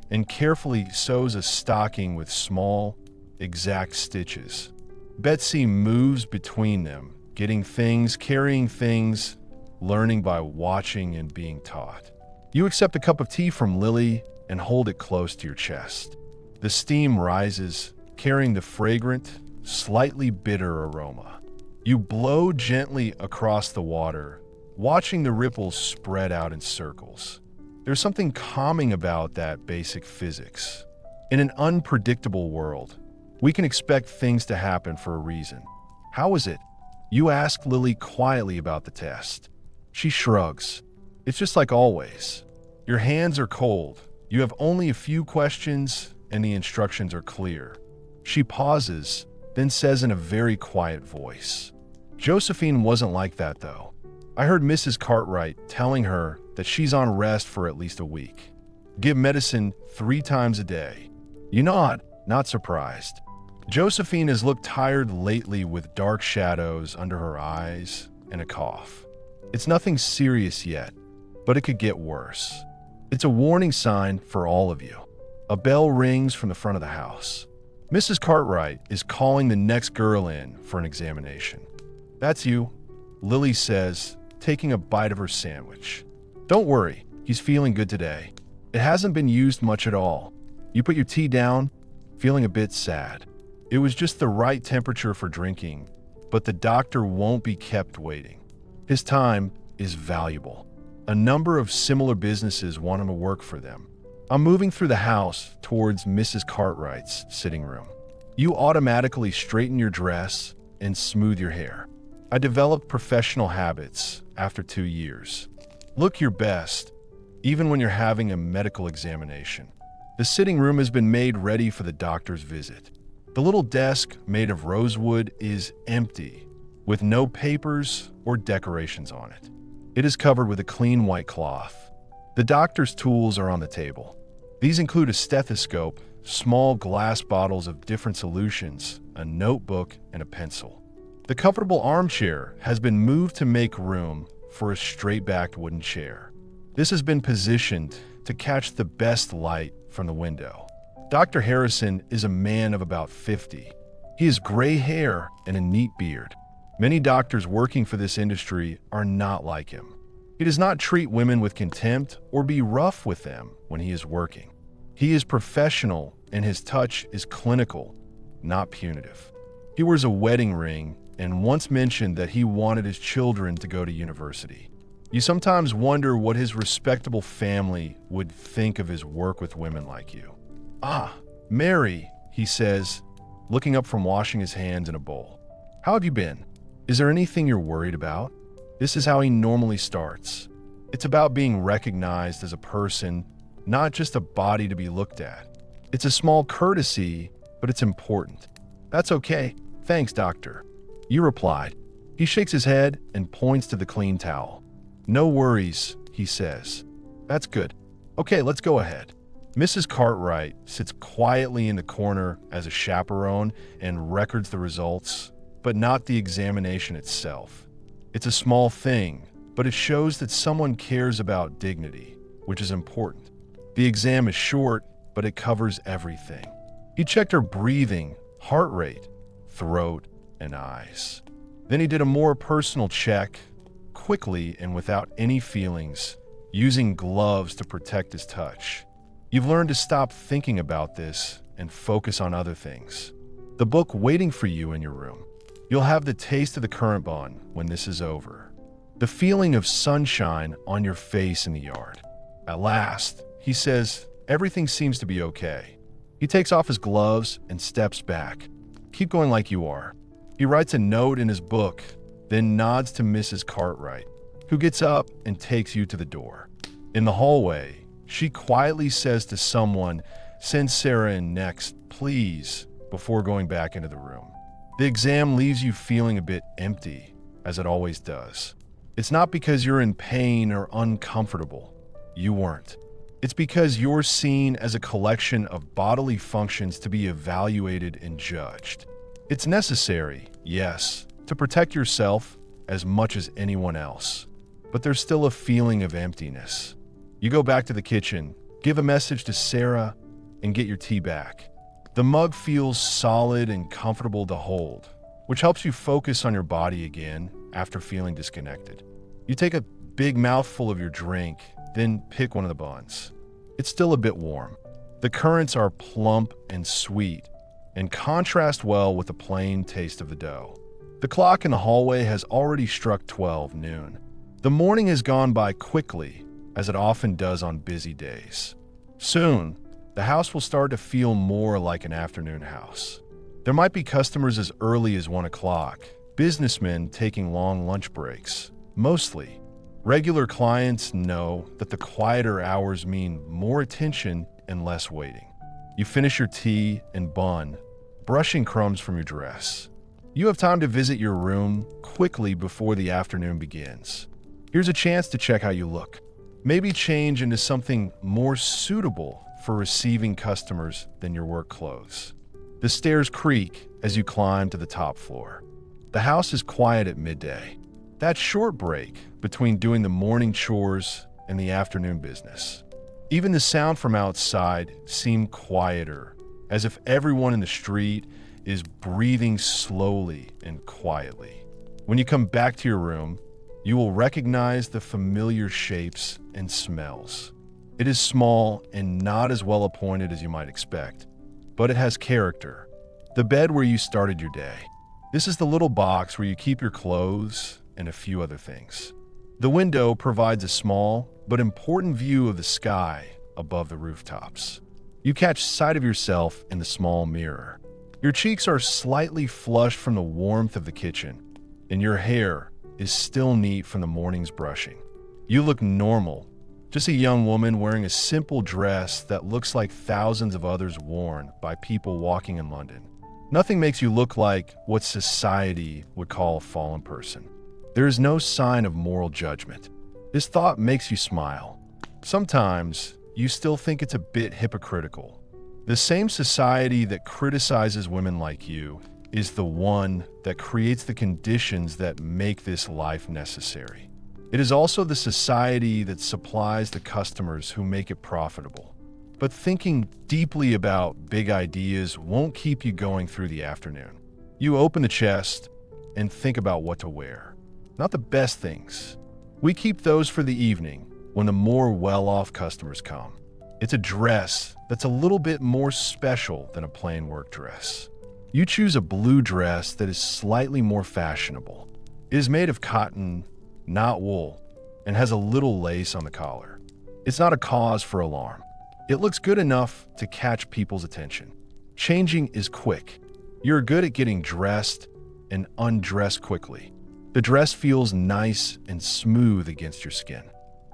and carefully sews a stocking with small, exact stitches. Betsy moves between them, getting things, carrying things, learning by watching and being taught. You accept a cup of tea from Lily and hold it close to your chest. The steam rises, carrying the fragrant, slightly bitter aroma. You blow gently across the water, watching the ripples spread out in circles. There's something calming about that basic physics. In an unpredictable world, we can expect things to happen for a reason. How is it? You ask Lily quietly about the test. She shrugs. It's just like always. Your hands are cold. You have only a few questions, and the instructions are clear. She pauses, then says in a very quiet voice, Josephine wasn't like that, though. I heard Mrs. Cartwright telling her that she's on rest for at least a week. Give medicine 3 times a day. You nod, not surprised. Josephine has looked tired lately with dark shadows under her eyes and a cough. It's nothing serious yet, but it could get worse. It's a warning sign for all of you. A bell rings from the front of the house. Mrs. Cartwright is calling the next girl in for an examination. That's you, Lily says, taking a bite of her sandwich. Don't worry, he's feeling good today. It hasn't been used much at all. You put your tea down, feeling a bit sad. It was just the right temperature for drinking, but the doctor won't be kept waiting. His time is valuable. A number of similar businesses want him to work for them. I'm moving through the house towards Mrs. Cartwright's sitting room. You automatically straighten your dress and smooth your hair. I developed professional habits after 2 years. Look your best, even when you're having a medical examination. The sitting room has been made ready for the doctor's visit. The little desk made of rosewood is empty, with no papers or decorations on it. It is covered with a clean white cloth. The doctor's tools are on the table. These include a stethoscope, small glass bottles of different solutions, a notebook, and a pencil. The comfortable armchair has been moved to make room for a straight-backed wooden chair. This has been positioned to catch the best light from the window. Dr. Harrison is a man of about 50. He has gray hair and a neat beard. Many doctors working for this industry are not like him. He does not treat women with contempt or be rough with them when he is working. He is professional and his touch is clinical, not punitive. He wears a wedding ring and once mentioned that he wanted his children to go to university. You sometimes wonder what his respectable family would think of his work with women like you. "Ah, Mary," he says, looking up from washing his hands in a bowl. "How have you been? Is there anything you're worried about?" This is how he normally starts. It's about being recognized as a person, not just a body to be looked at. It's a small courtesy, but it's important. "That's okay. Thanks, doctor," you replied. He shakes his head and points to the clean towel. "No worries," he says. "That's good. Okay, let's go ahead." Mrs. Cartwright sits quietly in the corner as a chaperone and records the results, but not the examination itself. It's a small thing, but it shows that someone cares about dignity, which is important. The exam is short, but it covers everything. He checked her breathing, heart rate, throat, and eyes. Then he did a more personal check, quickly and without any feelings, using gloves to protect his touch. You've learned to stop thinking about this and focus on other things. The book waiting for you in your room. You'll have the taste of the currant bun when this is over. The feeling of sunshine on your face in the yard. At last, he says, everything seems to be okay. He takes off his gloves and steps back. Keep going like you are. He writes a note in his book, then nods to Mrs. Cartwright, who gets up and takes you to the door. In the hallway, she quietly says to someone, "Send Sarah in next, please," before going back into the room. The exam leaves you feeling a bit empty, as it always does. It's not because you're in pain or uncomfortable. You weren't. It's because you're seen as a collection of bodily functions to be evaluated and judged. It's necessary, yes, to protect yourself as much as anyone else. But there's still a feeling of emptiness. You go back to the kitchen, give a message to Sarah, and get your tea back. The mug feels solid and comfortable to hold, which helps you focus on your body again after feeling disconnected. You take a big mouthful of your drink, then pick one of the buns. It's still a bit warm. The currants are plump and sweet, and contrast well with the plain taste of the dough. The clock in the hallway has already struck 12 noon. The morning has gone by quickly, as it often does on busy days. Soon, the house will start to feel more like an afternoon house. There might be customers as early as 1 o'clock, businessmen taking long lunch breaks. Mostly, regular clients know that the quieter hours mean more attention and less waiting. You finish your tea and bun, brushing crumbs from your dress. You have time to visit your room quickly before the afternoon begins. Here's a chance to check how you look. Maybe change into something more suitable for receiving customers than your work clothes. The stairs creak as you climb to the top floor. The house is quiet at midday. That short break between doing the morning chores and the afternoon business. Even the sound from outside seems quieter, as if everyone in the street is breathing slowly and quietly. When you come back to your room, you will recognize the familiar shapes and smells. It is small and not as well appointed as you might expect, but it has character. The bed where you started your day. This is the little box where you keep your clothes and a few other things. The window provides a small but important view of the sky above the rooftops. You catch sight of yourself in the small mirror. Your cheeks are slightly flushed from the warmth of the kitchen, and your hair is still neat from the morning's brushing. You look normal, just a young woman wearing a simple dress that looks like thousands of others worn by people walking in London. Nothing makes you look like what society would call a fallen person. There is no sign of moral judgment. This thought makes you smile. Sometimes, you still think it's a bit hypocritical. The same society that criticizes women like you is the one that creates the conditions that make this life necessary. It is also the society that supplies the customers who make it profitable. But thinking deeply about big ideas won't keep you going through the afternoon. You open the chest, and think about what to wear. Not the best things. We keep those for the evening when the more well-off customers come. It's a dress that's a little bit more special than a plain work dress. You choose a blue dress that is slightly more fashionable. It is made of cotton, not wool, and has a little lace on the collar. It's not a cause for alarm. It looks good enough to catch people's attention. Changing is quick. You're good at getting dressed and undressed quickly. The dress feels nice and smooth against your skin.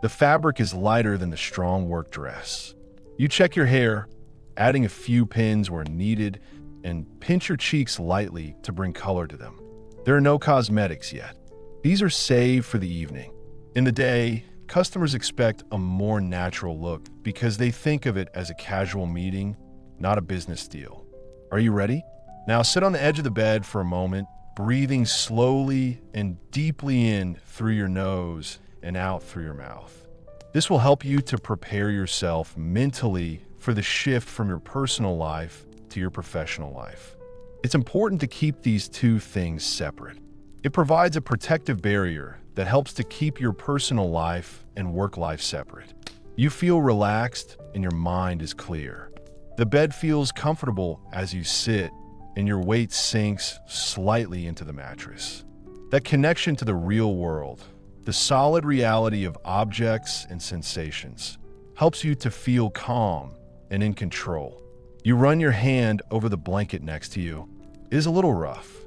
The fabric is lighter than the strong work dress. You check your hair, adding a few pins where needed, and pinch your cheeks lightly to bring color to them. There are no cosmetics yet. These are saved for the evening. In the day, customers expect a more natural look because they think of it as a casual meeting, not a business deal. Are you ready? Now sit on the edge of the bed for a moment, breathing slowly and deeply in through your nose and out through your mouth. This will help you to prepare yourself mentally for the shift from your personal life to your professional life. It's important to keep these two things separate. It provides a protective barrier that helps to keep your personal life and work life separate. You feel relaxed and your mind is clear. The bed feels comfortable as you sit, and your weight sinks slightly into the mattress. That connection to the real world, the solid reality of objects and sensations, helps you to feel calm and in control. You run your hand over the blanket next to you. It is a little rough.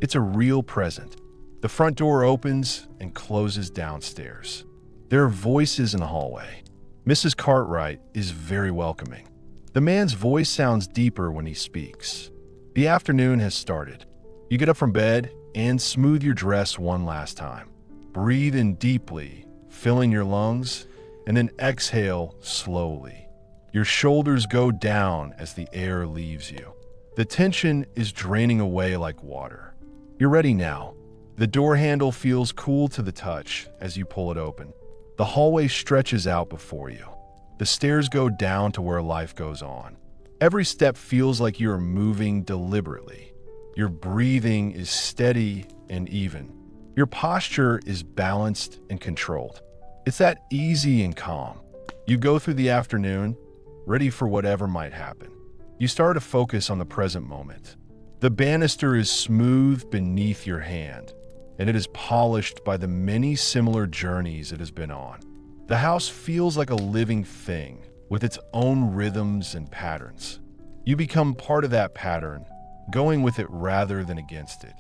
It's a real present. The front door opens and closes downstairs. There are voices in the hallway. Mrs. Cartwright is very welcoming. The man's voice sounds deeper when he speaks. The afternoon has started. You get up from bed and smooth your dress one last time. Breathe in deeply, filling your lungs, and then exhale slowly. Your shoulders go down as the air leaves you. The tension is draining away like water. You're ready now. The door handle feels cool to the touch as you pull it open. The hallway stretches out before you. The stairs go down to where life goes on. Every step feels like you are moving deliberately. Your breathing is steady and even. Your posture is balanced and controlled. It's that easy and calm. You go through the afternoon, ready for whatever might happen. You start to focus on the present moment. The banister is smooth beneath your hand, and it is polished by the many similar journeys it has been on. The house feels like a living thing with its own rhythms and patterns. You become part of that pattern, going with it rather than against it.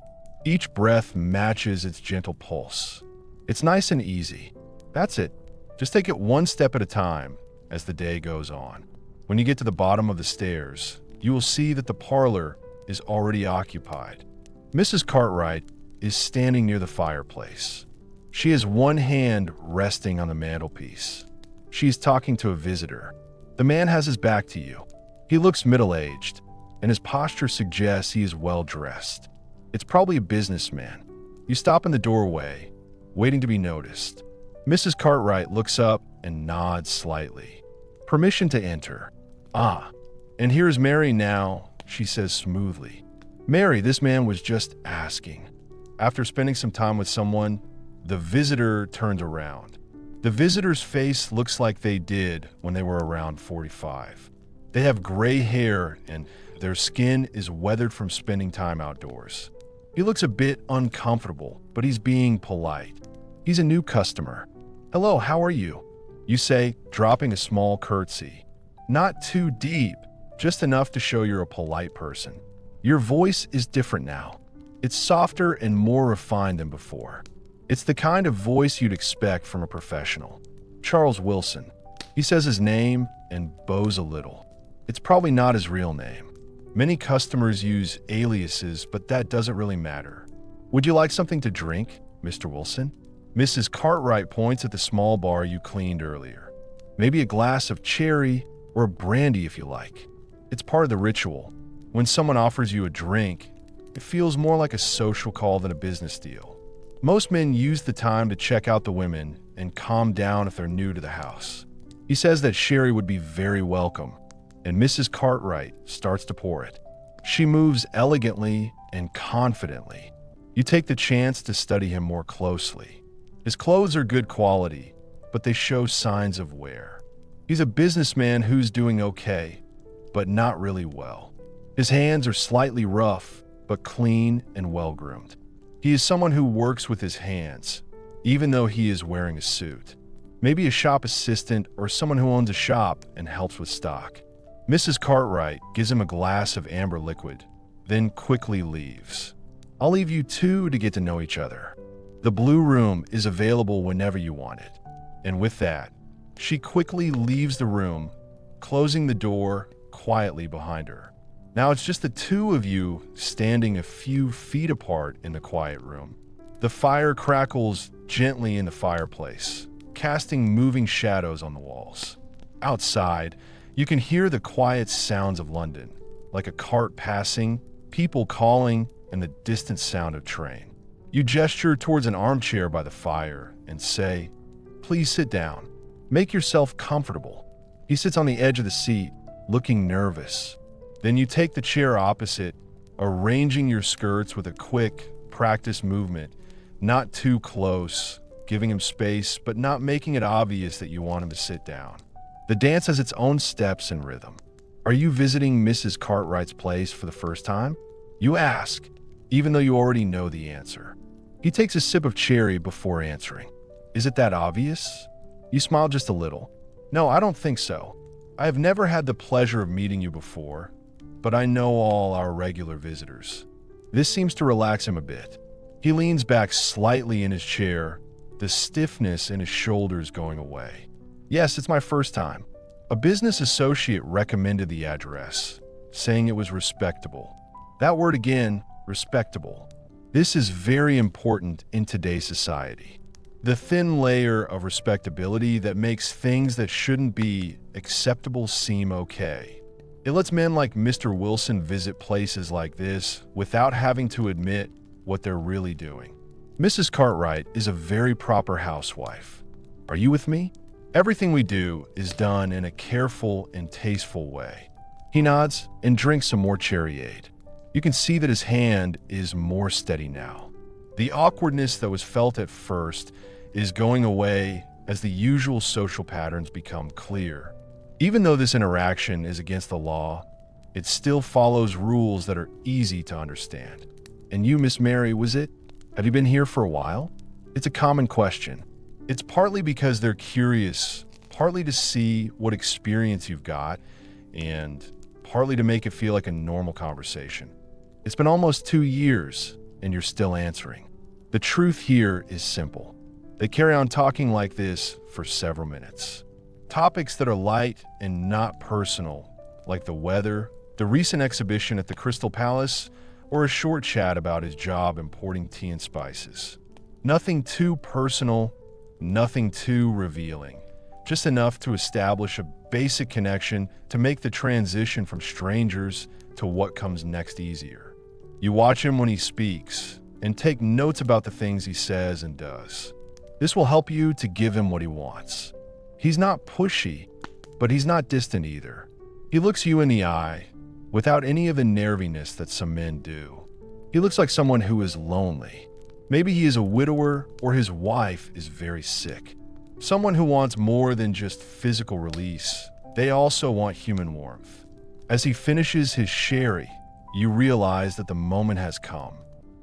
Each breath matches its gentle pulse. It's nice and easy. That's it. Just take it one step at a time as the day goes on. When you get to the bottom of the stairs, you will see that the parlor is already occupied. Mrs. Cartwright is standing near the fireplace. She has one hand resting on the mantelpiece. She is talking to a visitor. The man has his back to you. He looks middle-aged, and his posture suggests he is well-dressed. It's probably a businessman. You stop in the doorway, waiting to be noticed. Mrs. Cartwright looks up and nods slightly. Permission to enter. Ah, and here's Mary now, she says smoothly. Mary, this man was just asking. After spending some time with someone, the visitor turns around. The visitor's face looks like they did when they were around 45. They have gray hair and their skin is weathered from spending time outdoors. He looks a bit uncomfortable, but he's being polite. He's a new customer. Hello, how are you? You say, dropping a small curtsy. Not too deep, just enough to show you're a polite person. Your voice is different now. It's softer and more refined than before. It's the kind of voice you'd expect from a professional. Charles Wilson. He says his name and bows a little. It's probably not his real name. Many customers use aliases, but that doesn't really matter. Would you like something to drink, Mr. Wilson? Mrs. Cartwright points at the small bar you cleaned earlier. Maybe a glass of cherry or a brandy if you like. It's part of the ritual. When someone offers you a drink, it feels more like a social call than a business deal. Most men use the time to check out the women and calm down if they're new to the house. He says that sherry would be very welcome, and Mrs. Cartwright starts to pour it. She moves elegantly and confidently. You take the chance to study him more closely. His clothes are good quality, but they show signs of wear. He's a businessman who's doing okay, but not really well. His hands are slightly rough, but clean and well-groomed. He is someone who works with his hands, even though he is wearing a suit. Maybe a shop assistant or someone who owns a shop and helps with stock. Mrs. Cartwright gives him a glass of amber liquid, then quickly leaves. I'll leave you two to get to know each other. The blue room is available whenever you want it. And with that, she quickly leaves the room, closing the door quietly behind her. Now it's just the two of you standing a few feet apart in the quiet room. The fire crackles gently in the fireplace, casting moving shadows on the walls. Outside, you can hear the quiet sounds of London, like a cart passing, people calling, and the distant sound of train. You gesture towards an armchair by the fire and say, "Please sit down. Make yourself comfortable." He sits on the edge of the seat, looking nervous. Then you take the chair opposite, arranging your skirts with a quick, practiced movement, not too close, giving him space, but not making it obvious that you want him to sit down. The dance has its own steps and rhythm. Are you visiting Mrs. Cartwright's place for the first time? You ask, even though you already know the answer. He takes a sip of cherry before answering. Is it that obvious? You smile just a little. No, I don't think so. I have never had the pleasure of meeting you before, but I know all our regular visitors. This seems to relax him a bit. He leans back slightly in his chair, the stiffness in his shoulders going away. Yes, it's my first time. A business associate recommended the address, saying it was respectable. That word again, respectable. This is very important in today's society. The thin layer of respectability that makes things that shouldn't be acceptable seem okay. It lets men like Mr. Wilson visit places like this without having to admit what they're really doing. Mrs. Cartwright is a very proper housewife. Are you with me? Everything we do is done in a careful and tasteful way. He nods and drinks some more cherryade. You can see that his hand is more steady now. The awkwardness that was felt at first is going away as the usual social patterns become clear. Even though this interaction is against the law, it still follows rules that are easy to understand. And you, Miss Mary, was it? Have you been here for a while? It's a common question. It's partly because they're curious, partly to see what experience you've got, and partly to make it feel like a normal conversation. It's been almost 2 years, and you're still answering. The truth here is simple. They carry on talking like this for several minutes. Topics that are light and not personal, like the weather, the recent exhibition at the Crystal Palace, or a short chat about his job importing tea and spices. Nothing too personal, nothing too revealing. Just enough to establish a basic connection to make the transition from strangers to what comes next easier. You watch him when he speaks and take notes about the things he says and does. This will help you to give him what he wants. He's not pushy, but he's not distant either. He looks you in the eye without any of the nerviness that some men do. He looks like someone who is lonely. Maybe he is a widower or his wife is very sick. Someone who wants more than just physical release. They also want human warmth. As he finishes his sherry, you realize that the moment has come.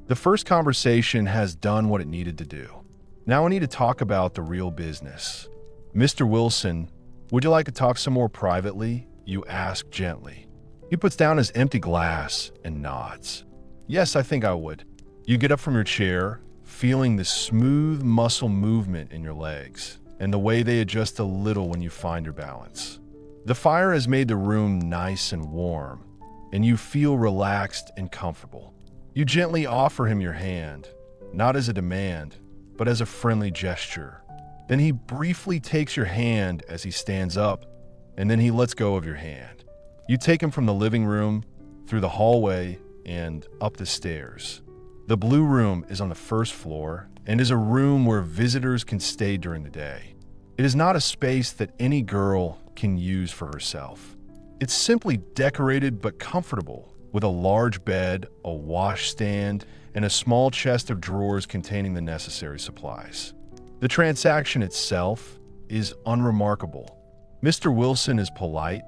The first conversation has done what it needed to do. Now I need to talk about the real business. Mr. Wilson, would you like to talk some more privately? You ask gently. He puts down his empty glass and nods. Yes, I think I would. You get up from your chair, feeling the smooth muscle movement in your legs and the way they adjust a little when you find your balance. The fire has made the room nice and warm, and you feel relaxed and comfortable. You gently offer him your hand, not as a demand, but as a friendly gesture. Then he briefly takes your hand as he stands up, and then he lets go of your hand. You take him from the living room, through the hallway, and up the stairs. The blue room is on the first floor and is a room where visitors can stay during the day. It is not a space that any girl can use for herself. It's simply decorated but comfortable, with a large bed, a washstand, and a small chest of drawers containing the necessary supplies. The transaction itself is unremarkable. Mr. Wilson is polite,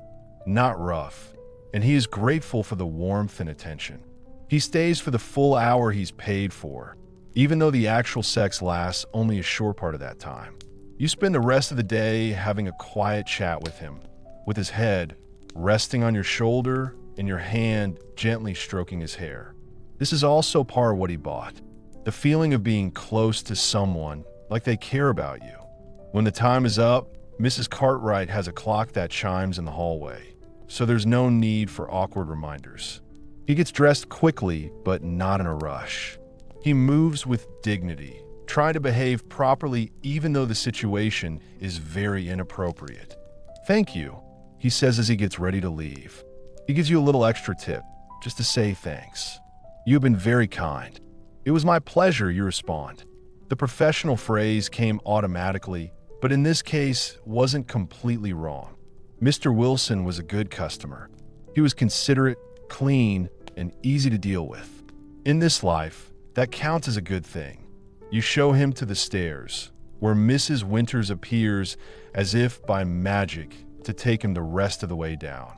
not rough, and he is grateful for the warmth and attention. He stays for the full hour he's paid for, even though the actual sex lasts only a short part of that time. You spend the rest of the day having a quiet chat with him, with his head resting on your shoulder and your hand gently stroking his hair. This is also part of what he bought, the feeling of being close to someone, like they care about you. When the time is up, Mrs. Cartwright has a clock that chimes in the hallway, so there's no need for awkward reminders. He gets dressed quickly, but not in a rush. He moves with dignity, trying to behave properly even though the situation is very inappropriate. "Thank you," he says as he gets ready to leave. He gives you a little extra tip, just to say thanks. "You have been very kind." "It was my pleasure," you respond. The professional phrase came automatically, but in this case wasn't completely wrong. Mr. Wilson was a good customer. He was considerate, clean, and easy to deal with. In this life, that counts as a good thing. You show him to the stairs, where Mrs. Winters appears as if by magic to take him the rest of the way down.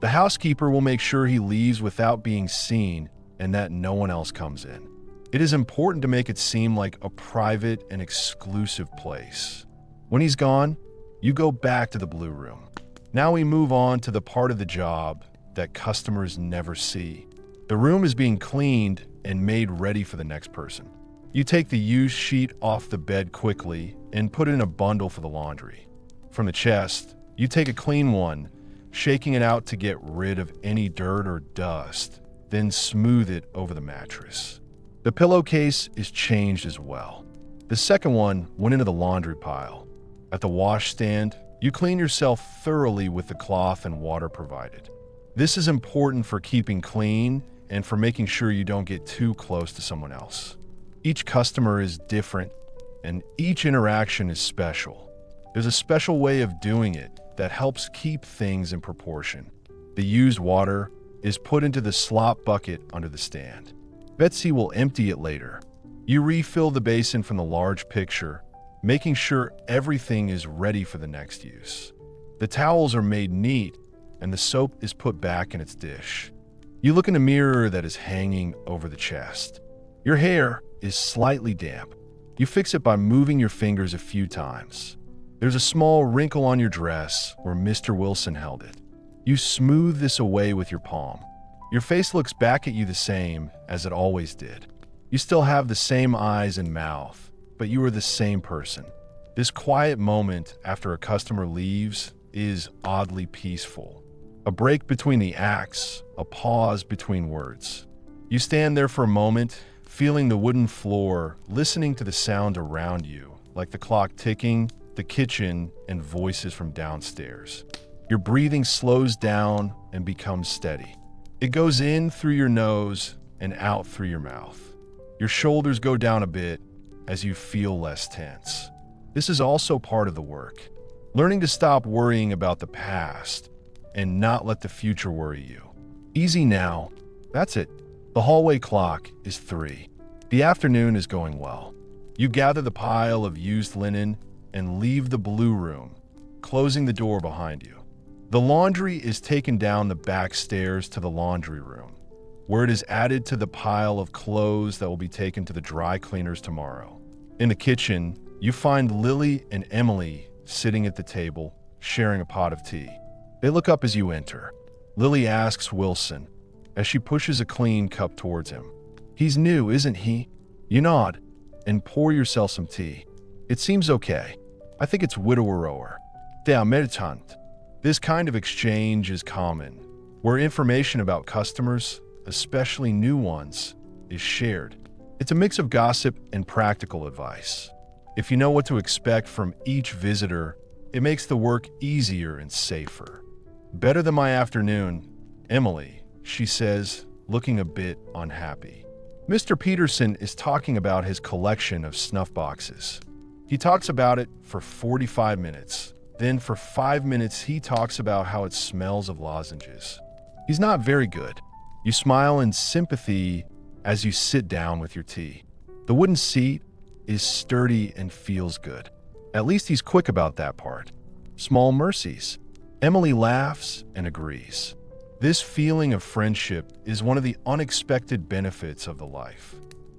The housekeeper will make sure he leaves without being seen and that no one else comes in. It is important to make it seem like a private and exclusive place. When he's gone, you go back to the blue room. Now we move on to the part of the job that customers never see. The room is being cleaned and made ready for the next person. You take the used sheet off the bed quickly and put it in a bundle for the laundry. From the chest, you take a clean one, shaking it out to get rid of any dirt or dust, then smooth it over the mattress. The pillowcase is changed as well. The second one went into the laundry pile. At the washstand, you clean yourself thoroughly with the cloth and water provided. This is important for keeping clean and for making sure you don't get too close to someone else. Each customer is different, and each interaction is special. There's a special way of doing it that helps keep things in proportion. The used water is put into the slop bucket under the stand. Betsy will empty it later. You refill the basin from the large pitcher, making sure everything is ready for the next use. The towels are made neat, and the soap is put back in its dish. You look in a mirror that is hanging over the chest. Your hair is slightly damp. You fix it by moving your fingers a few times. There's a small wrinkle on your dress where Mr. Wilson held it. You smooth this away with your palm. Your face looks back at you the same as it always did. You still have the same eyes and mouth, but you are the same person. This quiet moment after a customer leaves is oddly peaceful. A break between the acts, a pause between words. You stand there for a moment, feeling the wooden floor, listening to the sound around you, like the clock ticking, the kitchen, and voices from downstairs. Your breathing slows down and becomes steady. It goes in through your nose and out through your mouth. Your shoulders go down a bit as you feel less tense. This is also part of the work. Learning to stop worrying about the past and not let the future worry you. Easy now. That's it. The hallway clock is 3. The afternoon is going well. You gather the pile of used linen and leave the blue room, closing the door behind you. The laundry is taken down the back stairs to the laundry room, where it is added to the pile of clothes that will be taken to the dry cleaners tomorrow. In the kitchen, you find Lily and Emily sitting at the table, sharing a pot of tea. They look up as you enter. Lily asks Wilson, as she pushes a clean cup towards him. "He's new, isn't he?" You nod and pour yourself some tea. "It seems okay. I think it's widower. They are militant." This kind of exchange is common, where information about customers, especially new ones, is shared. It's a mix of gossip and practical advice. If you know what to expect from each visitor, it makes the work easier and safer. "Better than my afternoon, Emily," she says, looking a bit unhappy. Mr. Peterson is talking about his collection of snuff boxes. He talks about it for 45 minutes. Then for 5 minutes he talks about how it smells of lozenges. He's not very good. You smile in sympathy as you sit down with your tea. The wooden seat is sturdy and feels good. At least he's quick about that part. Small mercies. Emily laughs and agrees. This feeling of friendship is one of the unexpected benefits of the life.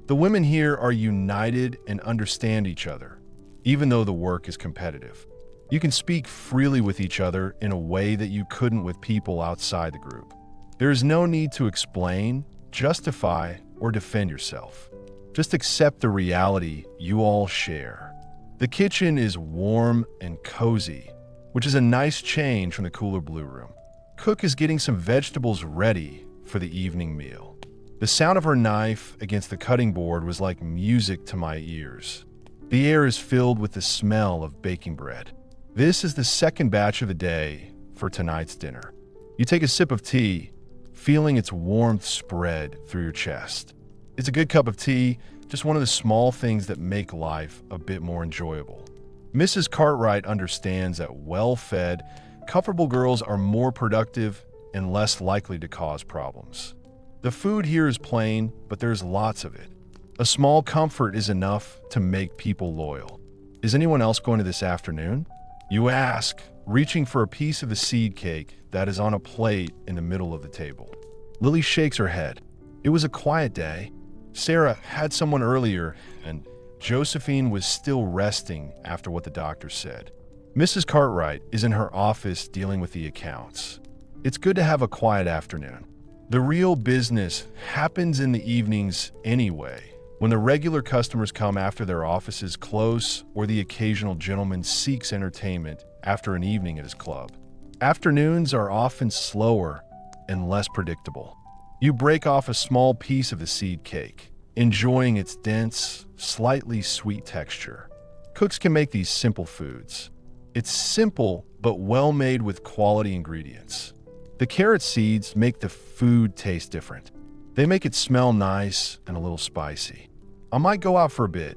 The women here are united and understand each other, even though the work is competitive. You can speak freely with each other in a way that you couldn't with people outside the group. There is no need to explain, justify, or defend yourself. Just accept the reality you all share. The kitchen is warm and cozy, which is a nice change from the cooler blue room. Cook is getting some vegetables ready for the evening meal. The sound of her knife against the cutting board was like music to my ears. The air is filled with the smell of baking bread. This is the second batch of the day for tonight's dinner. You take a sip of tea, feeling its warmth spread through your chest. It's a good cup of tea, just one of the small things that make life a bit more enjoyable. Mrs. Cartwright understands that well-fed, comfortable girls are more productive and less likely to cause problems. The food here is plain, but there's lots of it. A small comfort is enough to make people loyal. Is anyone else going to this afternoon? You ask, reaching for a piece of the seed cake that is on a plate in the middle of the table. Lily shakes her head. It was a quiet day. Sarah had someone earlier, and Josephine was still resting after what the doctor said. Mrs. Cartwright is in her office dealing with the accounts. It's good to have a quiet afternoon. The real business happens in the evenings anyway, when the regular customers come after their offices close or the occasional gentleman seeks entertainment after an evening at his club. Afternoons are often slower and less predictable. You break off a small piece of the seed cake, enjoying its dense, slightly sweet texture. Cooks can make these simple foods. It's simple, but well made with quality ingredients. The carrot seeds make the food taste different. They make it smell nice and a little spicy. I might go out for a bit,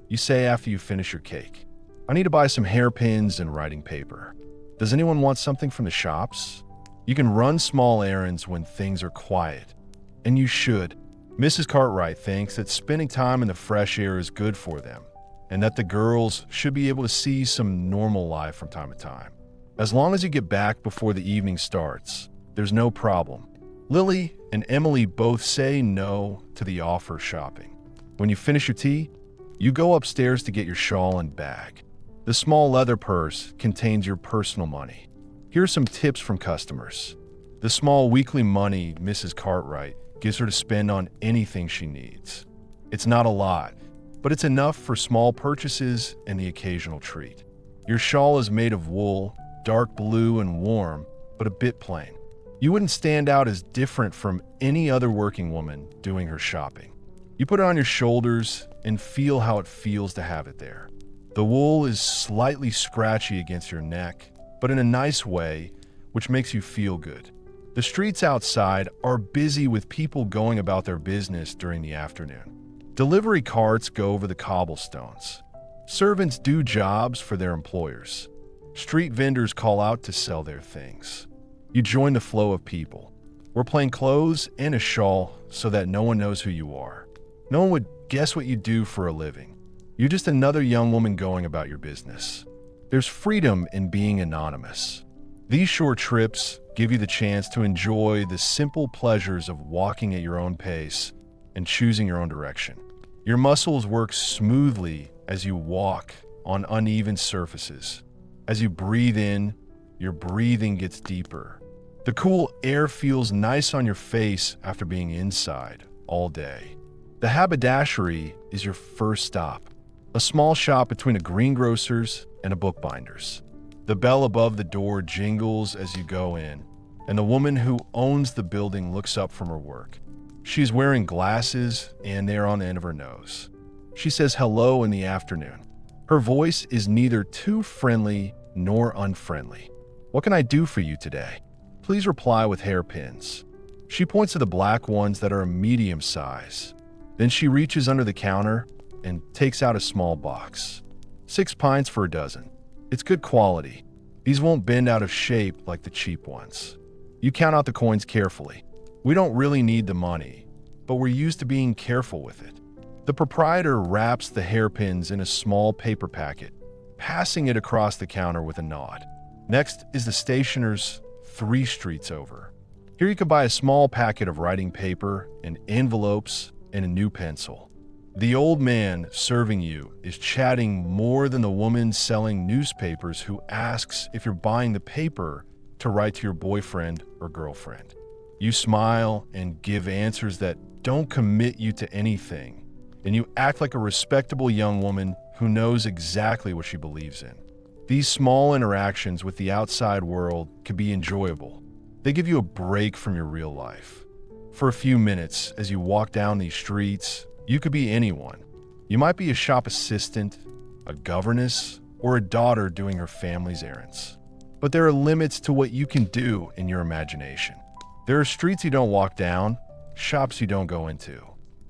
you say after you finish your cake. I need to buy some hairpins and writing paper. Does anyone want something from the shops? You can run small errands when things are quiet. And you should. Mrs. Cartwright thinks that spending time in the fresh air is good for them, and that the girls should be able to see some normal life from time to time. As long as you get back before the evening starts, there's no problem. Lily and Emily both say no to the offer shopping. When you finish your tea, you go upstairs to get your shawl and bag. The small leather purse contains your personal money. Here are some tips from customers. The small weekly money Mrs. Cartwright gives her to spend on anything she needs. It's not a lot, but it's enough for small purchases and the occasional treat. Your shawl is made of wool, dark blue and warm, but a bit plain. You wouldn't stand out as different from any other working woman doing her shopping. You put it on your shoulders and feel how it feels to have it there. The wool is slightly scratchy against your neck, but in a nice way, which makes you feel good. The streets outside are busy with people going about their business during the afternoon. Delivery carts go over the cobblestones. Servants do jobs for their employers. Street vendors call out to sell their things. You join the flow of people. Wear plain clothes and a shawl so that no one knows who you are. No one would guess what you do for a living. You're just another young woman going about your business. There's freedom in being anonymous. These short trips give you the chance to enjoy the simple pleasures of walking at your own pace and choosing your own direction. Your muscles work smoothly as you walk on uneven surfaces. As you breathe in, your breathing gets deeper. The cool air feels nice on your face after being inside all day. The haberdashery is your first stop, a small shop between a greengrocer's and a bookbinder's. The bell above the door jingles as you go in, and the woman who owns the building looks up from her work. She's wearing glasses, and they're on the end of her nose. She says hello in the afternoon. Her voice is neither too friendly nor unfriendly. What can I do for you today? Please reply with hairpins. She points to the black ones that are a medium size. Then she reaches under the counter and takes out a small box. 6 pints for a dozen. It's good quality. These won't bend out of shape like the cheap ones. You count out the coins carefully. We don't really need the money, but we're used to being careful with it. The proprietor wraps the hairpins in a small paper packet, passing it across the counter with a nod. Next is the stationer's 3 streets over. Here you can buy a small packet of writing paper and envelopes and a new pencil. The old man serving you is chatting more than the woman selling newspapers who asks if you're buying the paper to write to your boyfriend or girlfriend. You smile and give answers that don't commit you to anything, and you act like a respectable young woman who knows exactly what she believes in. These small interactions with the outside world can be enjoyable. They give you a break from your real life. For a few minutes, as you walk down these streets, you could be anyone. You might be a shop assistant, a governess, or a daughter doing her family's errands. But there are limits to what you can do in your imagination. There are streets you don't walk down, shops you don't go into.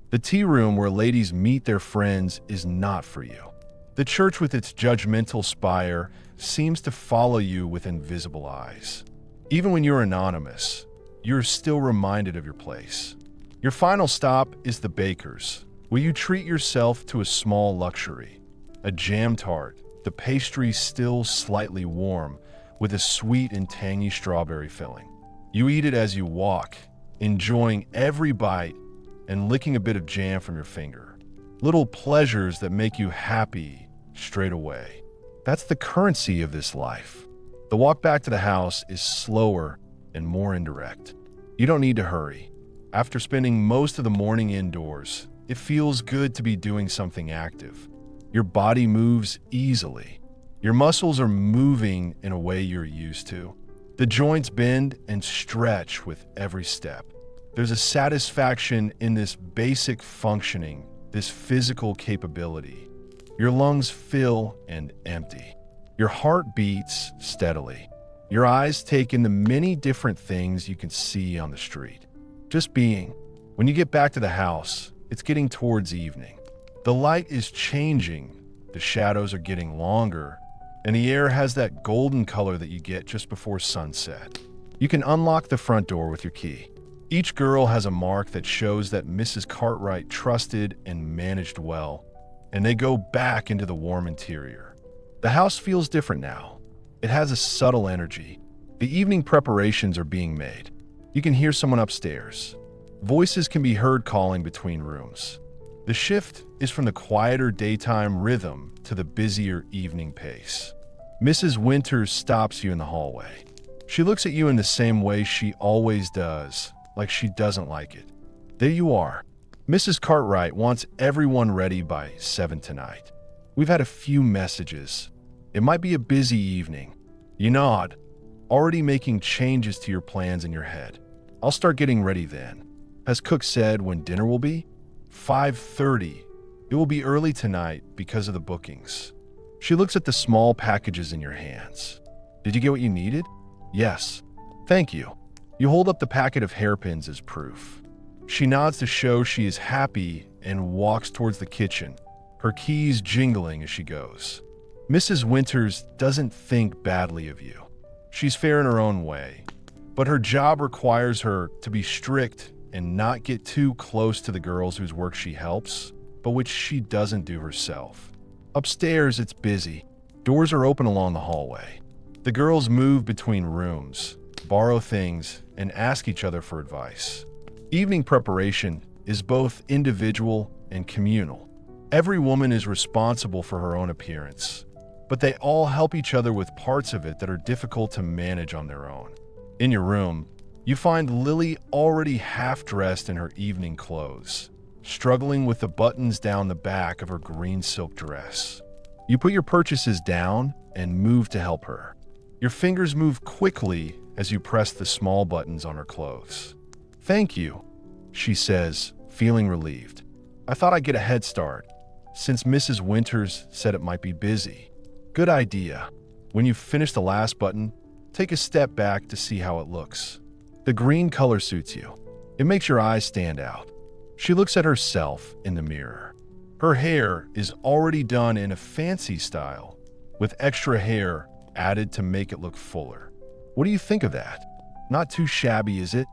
The tea room where ladies meet their friends is not for you. The church with its judgmental spire seems to follow you with invisible eyes. Even when you're anonymous, you're still reminded of your place. Your final stop is the baker's, where you treat yourself to a small luxury. A jam tart, the pastry still slightly warm, with a sweet and tangy strawberry filling. You eat it as you walk, enjoying every bite and licking a bit of jam from your finger. Little pleasures that make you happy straight away. That's the currency of this life. The walk back to the house is slower and more indirect. You don't need to hurry. After spending most of the morning indoors, it feels good to be doing something active. Your body moves easily. Your muscles are moving in a way you're used to. The joints bend and stretch with every step. There's a satisfaction in this basic functioning, this physical capability. Your lungs fill and empty. Your heart beats steadily. Your eyes take in the many different things you can see on the street. Just being. When you get back to the house, it's getting towards evening. The light is changing, the shadows are getting longer, and the air has that golden color that you get just before sunset. You can unlock the front door with your key. Each girl has a mark that shows that Mrs. Cartwright trusted and managed well, and they go back into the warm interior. The house feels different now. It has a subtle energy. The evening preparations are being made. You can hear someone upstairs. Voices can be heard calling between rooms. The shift is from the quieter daytime rhythm to the busier evening pace. Mrs. Winters stops you in the hallway. She looks at you in the same way she always does, like she doesn't like it. There you are. Mrs. Cartwright wants everyone ready by 7 tonight. We've had a few messages. It might be a busy evening. You nod, already making changes to your plans in your head. I'll start getting ready then. Has Cook said when dinner will be? 5:30. It will be early tonight because of the bookings. She looks at the small packages in your hands. Did you get what you needed? Yes. Thank you. You hold up the packet of hairpins as proof. She nods to show she is happy and walks towards the kitchen, her keys jingling as she goes. Mrs. Winters doesn't think badly of you. She's fair in her own way, but her job requires her to be strict and not get too close to the girls whose work she helps, but which she doesn't do herself. Upstairs, it's busy. Doors are open along the hallway. The girls move between rooms, borrow things, and ask each other for advice. Evening preparation is both individual and communal. Every woman is responsible for her own appearance, but they all help each other with parts of it that are difficult to manage on their own. In your room, you find Lily already half-dressed in her evening clothes, struggling with the buttons down the back of her green silk dress. You put your purchases down and move to help her. Your fingers move quickly as you press the small buttons on her clothes. "Thank you," she says, feeling relieved. "I thought I'd get a head start, since Mrs. Winters said it might be busy." "Good idea." When you finish the last button, take a step back to see how it looks. The green color suits you. It makes your eyes stand out. She looks at herself in the mirror. Her hair is already done in a fancy style, with extra hair added to make it look fuller. What do you think of that? Not too shabby, is it?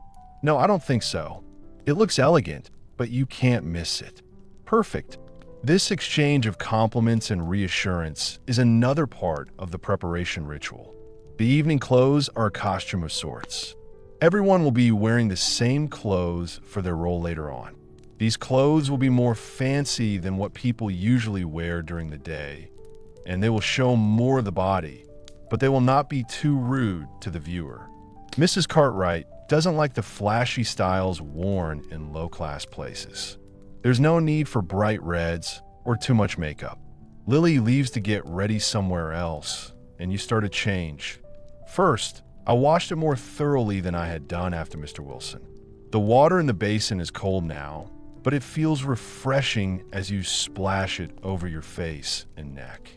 No, I don't think so. It looks elegant, but you can't miss it. Perfect. This exchange of compliments and reassurance is another part of the preparation ritual. The evening clothes are a costume of sorts. Everyone will be wearing the same clothes for their role later on. These clothes will be more fancy than what people usually wear during the day, and they will show more of the body, but they will not be too rude to the viewer. Mrs. Cartwright doesn't like the flashy styles worn in low-class places. There's no need for bright reds or too much makeup. Lily leaves to get ready somewhere else, and you start a change. First, I washed it more thoroughly than I had done after Mr. Wilson. The water in the basin is cold now, but it feels refreshing as you splash it over your face and neck.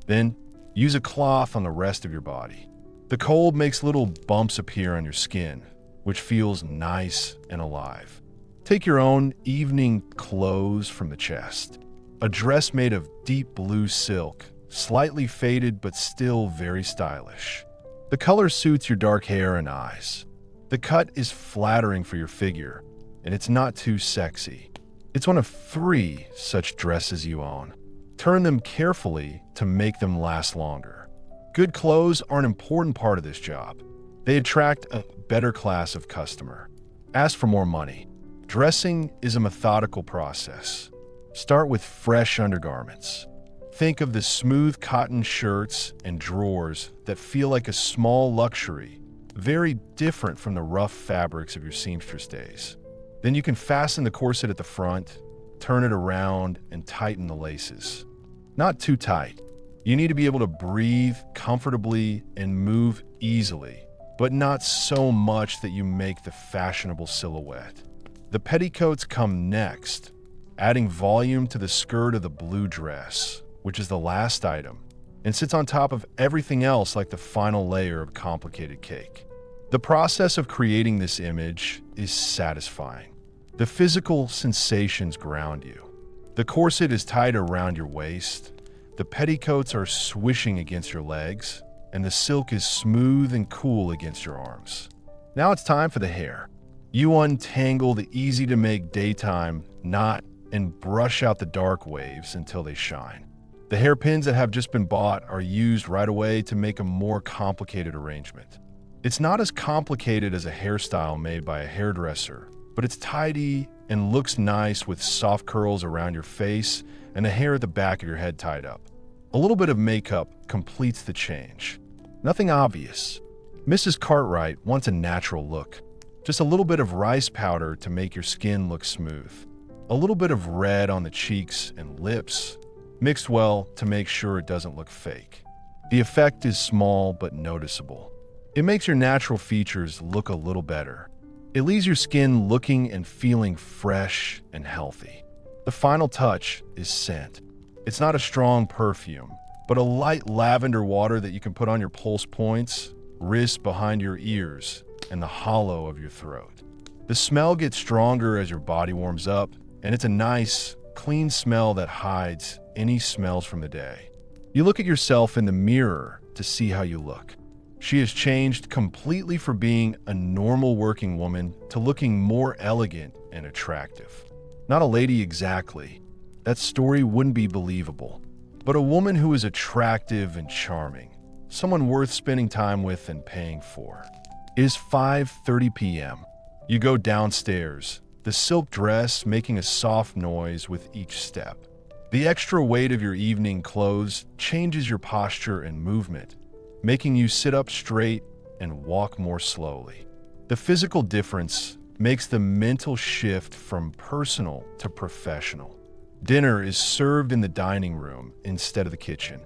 Then, use a cloth on the rest of your body. The cold makes little bumps appear on your skin, which feels nice and alive. Take your own evening clothes from the chest. A dress made of deep blue silk, slightly faded but still very stylish. The color suits your dark hair and eyes. The cut is flattering for your figure, and it's not too sexy. It's one of 3 such dresses you own. Turn them carefully to make them last longer. Good clothes are an important part of this job. They attract a better class of customer. Ask for more money. Dressing is a methodical process. Start with fresh undergarments. Think of the smooth cotton shirts and drawers that feel like a small luxury, very different from the rough fabrics of your seamstress days. Then you can fasten the corset at the front, turn it around, and tighten the laces. Not too tight. You need to be able to breathe comfortably and move easily, but not so much that you make the fashionable silhouette. The petticoats come next, adding volume to the skirt of the blue dress, which is the last item, and sits on top of everything else like the final layer of complicated cake. The process of creating this image is satisfying. The physical sensations ground you. The corset is tied around your waist, the petticoats are swishing against your legs, and the silk is smooth and cool against your arms. Now it's time for the hair. You untangle the easy-to-make daytime knot and brush out the dark waves until they shine. The hairpins that have just been bought are used right away to make a more complicated arrangement. It's not as complicated as a hairstyle made by a hairdresser, but it's tidy and looks nice with soft curls around your face and the hair at the back of your head tied up. A little bit of makeup completes the change. Nothing obvious. Mrs. Cartwright wants a natural look. Just a little bit of rice powder to make your skin look smooth. A little bit of red on the cheeks and lips, mixed well to make sure it doesn't look fake. The effect is small but noticeable. It makes your natural features look a little better. It leaves your skin looking and feeling fresh and healthy. The final touch is scent. It's not a strong perfume, but a light lavender water that you can put on your pulse points, wrists behind your ears, and the hollow of your throat. The smell gets stronger as your body warms up, and it's a nice, clean smell that hides any smells from the day. You look at yourself in the mirror to see how you look. She has changed completely from being a normal working woman to looking more elegant and attractive. Not a lady exactly. That story wouldn't be believable. But a woman who is attractive and charming. Someone worth spending time with and paying for. It is 5:30 p.m. You go downstairs, the silk dress making a soft noise with each step. The extra weight of your evening clothes changes your posture and movement, making you sit up straight and walk more slowly. The physical difference makes the mental shift from personal to professional. Dinner is served in the dining room instead of the kitchen.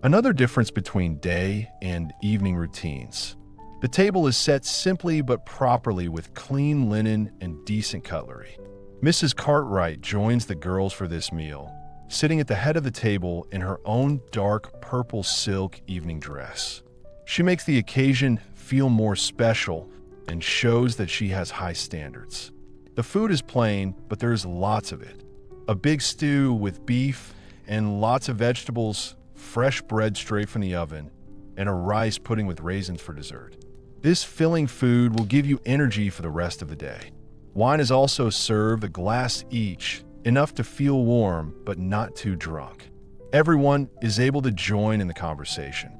Another difference between day and evening routines. The table is set simply but properly with clean linen and decent cutlery. Mrs. Cartwright joins the girls for this meal, sitting at the head of the table in her own dark purple silk evening dress. She makes the occasion feel more special and shows that she has high standards. The food is plain, but there's lots of it. A big stew with beef and lots of vegetables, fresh bread straight from the oven, and a rice pudding with raisins for dessert. This filling food will give you energy for the rest of the day. Wine is also served, a glass each, enough to feel warm but not too drunk. Everyone is able to join in the conversation.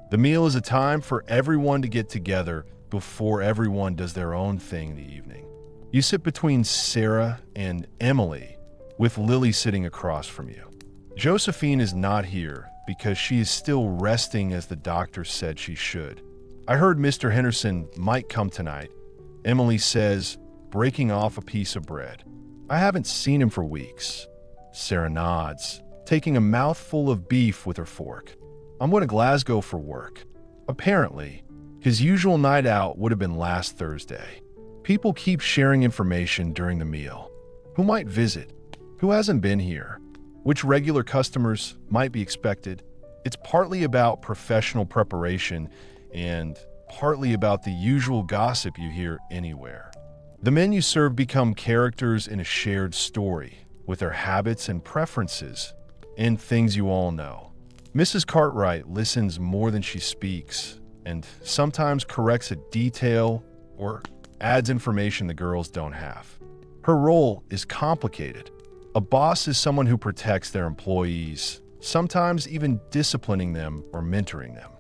The meal is a time for everyone to get together before everyone does their own thing in the evening. You sit between Sarah and Emily, with Lily sitting across from you. Josephine is not here because she is still resting as the doctor said she should. I heard Mr. Henderson might come tonight, Emily says, breaking off a piece of bread. I haven't seen him for weeks. Sarah nods, taking a mouthful of beef with her fork. I'm going to Glasgow for work. Apparently, his usual night out would have been last Thursday. People keep sharing information during the meal. Who might visit? Who hasn't been here? Which regular customers might be expected? It's partly about professional preparation and partly about the usual gossip you hear anywhere. The men you serve become characters in a shared story with their habits and preferences and things you all know. Mrs. Cartwright listens more than she speaks and sometimes corrects a detail or adds information the girls don't have. Her role is complicated. A boss is someone who protects their employees, sometimes even disciplining them or mentoring them.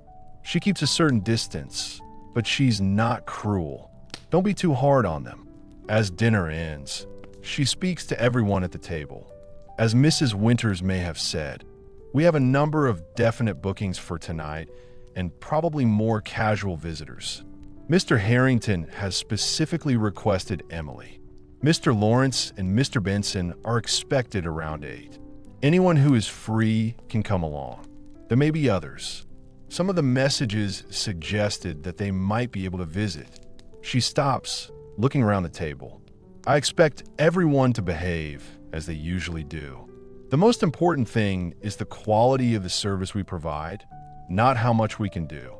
She keeps a certain distance, but she's not cruel. Don't be too hard on them. As dinner ends, she speaks to everyone at the table. As Mrs. Winters may have said, we have a number of definite bookings for tonight and probably more casual visitors. Mr. Harrington has specifically requested Emily. Mr. Lawrence and Mr. Benson are expected around 8. Anyone who is free can come along. There may be others. Some of the messages suggested that they might be able to visit. She stops, looking around the table. I expect everyone to behave as they usually do. The most important thing is the quality of the service we provide, not how much we can do.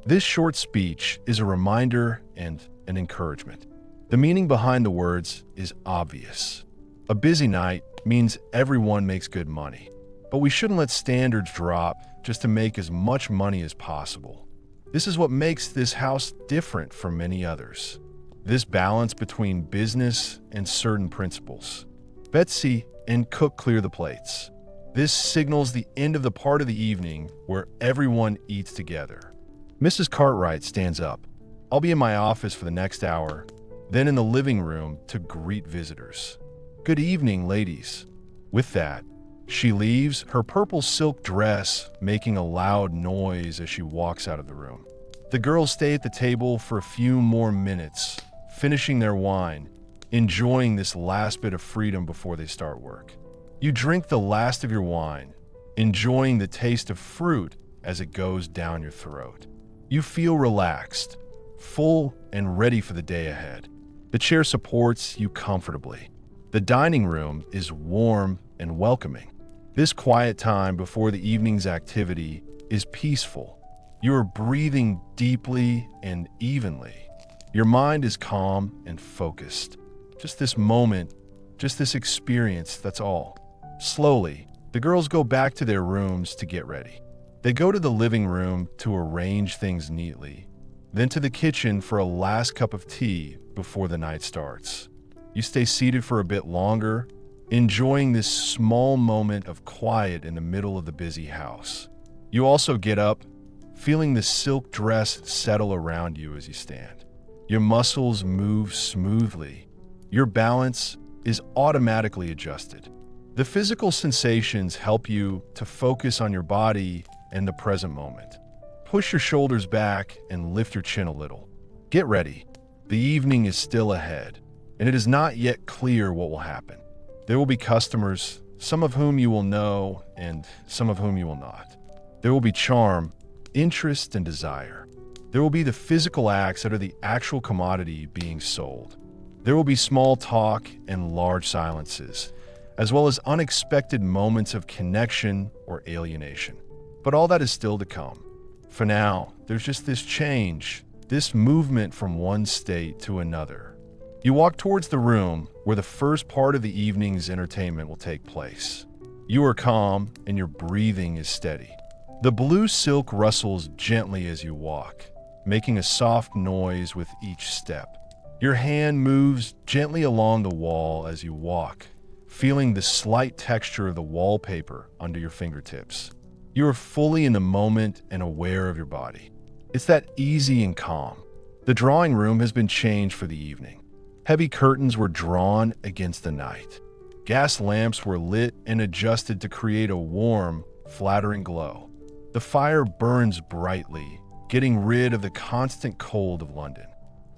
This short speech is a reminder and an encouragement. The meaning behind the words is obvious. A busy night means everyone makes good money, but we shouldn't let standards drop just to make as much money as possible. This is what makes this house different from many others. This balance between business and certain principles. Betsy and Cook clear the plates. This signals the end of the part of the evening where everyone eats together. Mrs. Cartwright stands up. I'll be in my office for the next hour, then in the living room to greet visitors. Good evening, ladies. With that, she leaves, her purple silk dress making a loud noise as she walks out of the room. The girls stay at the table for a few more minutes, finishing their wine, enjoying this last bit of freedom before they start work. You drink the last of your wine, enjoying the taste of fruit as it goes down your throat. You feel relaxed, full, and ready for the day ahead. The chair supports you comfortably. The dining room is warm and welcoming. This quiet time before the evening's activity is peaceful. You are breathing deeply and evenly. Your mind is calm and focused. Just this moment, just this experience, that's all. Slowly, the girls go back to their rooms to get ready. They go to the living room to arrange things neatly, then to the kitchen for a last cup of tea before the night starts. You stay seated for a bit longer, enjoying this small moment of quiet in the middle of the busy house. You also get up, feeling the silk dress settle around you as you stand. Your muscles move smoothly. Your balance is automatically adjusted. The physical sensations help you to focus on your body and the present moment. Push your shoulders back and lift your chin a little. Get ready. The evening is still ahead, and it is not yet clear what will happen. There will be customers, some of whom you will know and some of whom you will not. There will be charm, interest, and desire. There will be the physical acts that are the actual commodity being sold. There will be small talk and large silences, as well as unexpected moments of connection or alienation. But all that is still to come. For now, there's just this change, this movement from one state to another. You walk towards the room where the first part of the evening's entertainment will take place. You are calm and your breathing is steady. The blue silk rustles gently as you walk. making a soft noise with each step. Your hand moves gently along the wall as you walk, feeling the slight texture of the wallpaper under your fingertips. You are fully in the moment and aware of your body. It's that easy and calm. The drawing room has been changed for the evening. Heavy curtains were drawn against the night. Gas lamps were lit and adjusted to create a warm, flattering glow. The fire burns brightly, getting rid of the constant cold of London.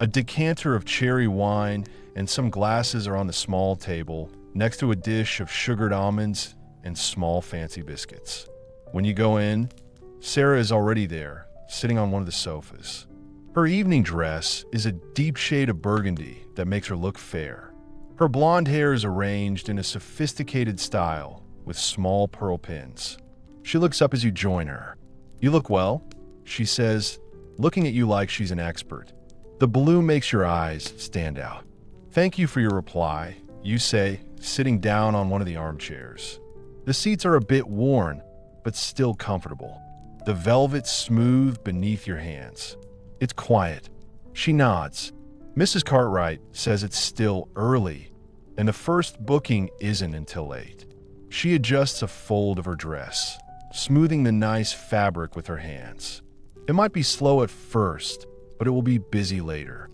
A decanter of cherry wine and some glasses are on the small table, next to a dish of sugared almonds and small fancy biscuits. When you go in, Sarah is already there, sitting on one of the sofas. Her evening dress is a deep shade of burgundy that makes her look fair. Her blonde hair is arranged in a sophisticated style with small pearl pins. She looks up as you join her. "You look well," she says, looking at you like she's an expert. The blue makes your eyes stand out. "Thank you for your reply," you say, sitting down on one of the armchairs. The seats are a bit worn, but still comfortable. The velvet smooth beneath your hands. It's quiet. She nods. Mrs. Cartwright says it's still early, and the first booking isn't until 8. She adjusts a fold of her dress, smoothing the nice fabric with her hands. It might be slow at first, but it will be busy later.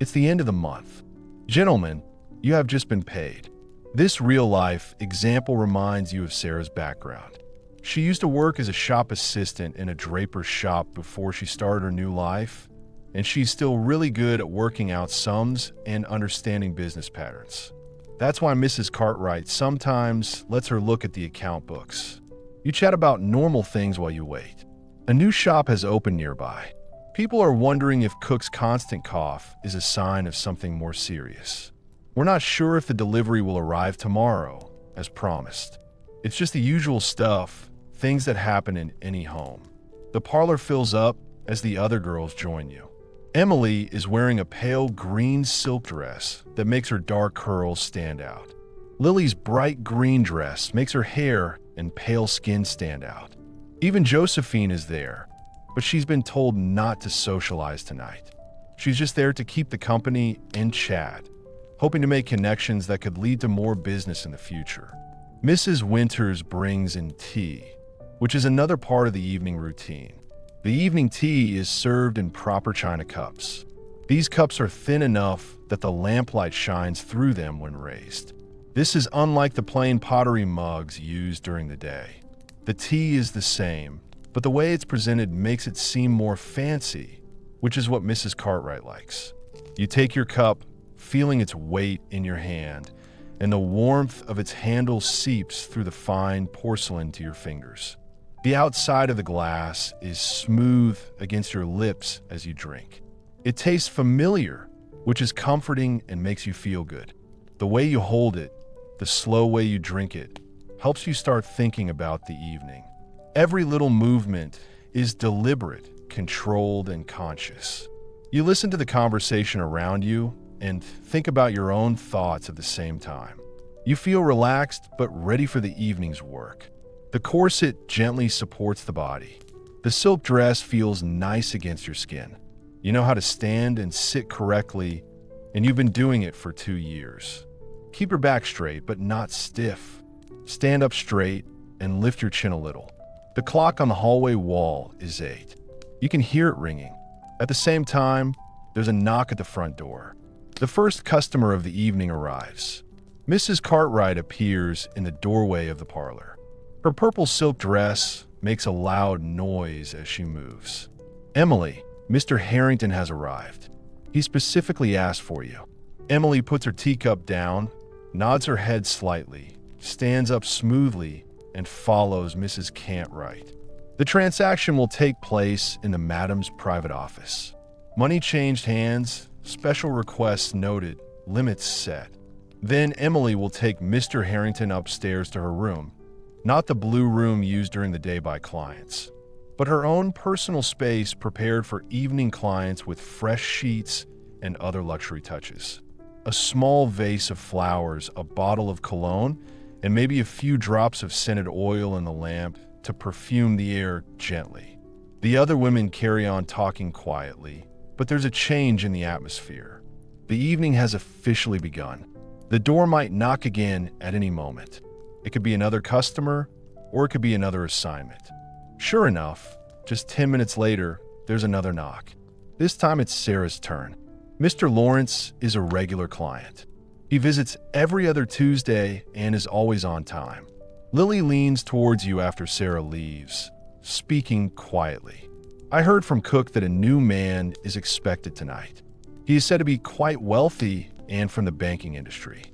It's the end of the month. "Gentlemen, you have just been paid." This real-life example reminds you of Sarah's background. She used to work as a shop assistant in a draper's shop before she started her new life, and she's still really good at working out sums and understanding business patterns. That's why Mrs. Cartwright sometimes lets her look at the account books. You chat about normal things while you wait. A new shop has opened nearby. People are wondering if Cook's constant cough is a sign of something more serious. We're not sure if the delivery will arrive tomorrow, as promised. It's just the usual stuff, things that happen in any home. The parlor fills up as the other girls join you. Emily is wearing a pale green silk dress that makes her dark curls stand out. Lily's bright green dress makes her hair and pale skin stand out. Even Josephine is there, but she's been told not to socialize tonight. She's just there to keep the company and chat, hoping to make connections that could lead to more business in the future. Mrs. Winters brings in tea, which is another part of the evening routine. The evening tea is served in proper china cups. These cups are thin enough that the lamplight shines through them when raised. This is unlike the plain pottery mugs used during the day. The tea is the same, but the way it's presented makes it seem more fancy, which is what Mrs. Cartwright likes. You take your cup, feeling its weight in your hand, and the warmth of its handle seeps through the fine porcelain to your fingers. The outside of the glass is smooth against your lips as you drink. It tastes familiar, which is comforting and makes you feel good. The way you hold it, the slow way you drink it, helps you start thinking about the evening. Every little movement is deliberate, controlled, and conscious. You listen to the conversation around you and think about your own thoughts at the same time. You feel relaxed but ready for the evening's work. The corset gently supports the body. The silk dress feels nice against your skin. You know how to stand and sit correctly, and you've been doing it for 2 years. Keep your back straight but not stiff. Stand up straight and lift your chin a little. The clock on the hallway wall is 8. You can hear it ringing. At the same time, there's a knock at the front door. The first customer of the evening arrives. Mrs. Cartwright appears in the doorway of the parlor. Her purple silk dress makes a loud noise as she moves. "Emily, Mr. Harrington has arrived. He specifically asked for you." Emily puts her teacup down, nods her head slightly, stands up smoothly, and follows Mrs. Cartwright. The transaction will take place in the madam's private office. Money changed hands, special requests noted, limits set. Then Emily will take Mr. Harrington upstairs to her room, not the blue room used during the day by clients, but her own personal space prepared for evening clients with fresh sheets and other luxury touches. A small vase of flowers, a bottle of cologne, and maybe a few drops of scented oil in the lamp to perfume the air gently. The other women carry on talking quietly, but there's a change in the atmosphere. The evening has officially begun. The door might knock again at any moment. It could be another customer, or it could be another assignment. Sure enough, just 10 minutes later, there's another knock. This time it's Sarah's turn. Mr. Lawrence is a regular client. He visits every other Tuesday and is always on time. Lily leans towards you after Sarah leaves, speaking quietly. I heard from Cook that a new man is expected tonight. He is said to be quite wealthy and from the banking industry.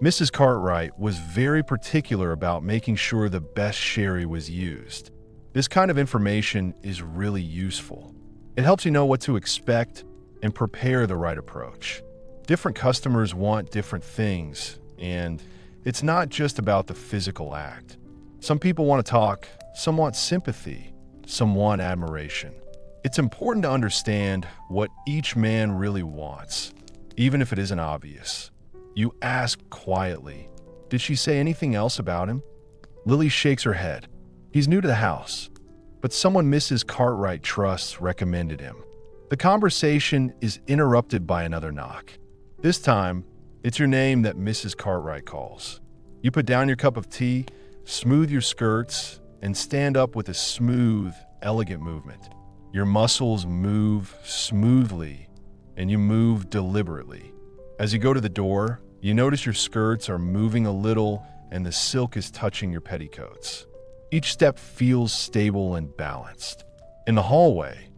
Mrs. Cartwright was very particular about making sure the best sherry was used. This kind of information is really useful. It helps you know what to expect and prepare the right approach. Different customers want different things, and it's not just about the physical act. Some people want to talk, some want sympathy, some want admiration. It's important to understand what each man really wants, even if it isn't obvious. You ask quietly, "Did she say anything else about him?" Lily shakes her head. He's new to the house, but someone Mrs. Cartwright trusts recommended him. The conversation is interrupted by another knock. This time, it's your name that Mrs. Cartwright calls. You put down your cup of tea, smooth your skirts, and stand up with a smooth, elegant movement. Your muscles move smoothly, and you move deliberately. As you go to the door, you notice your skirts are moving a little and the silk is touching your petticoats. Each step feels stable and balanced. In the hallway,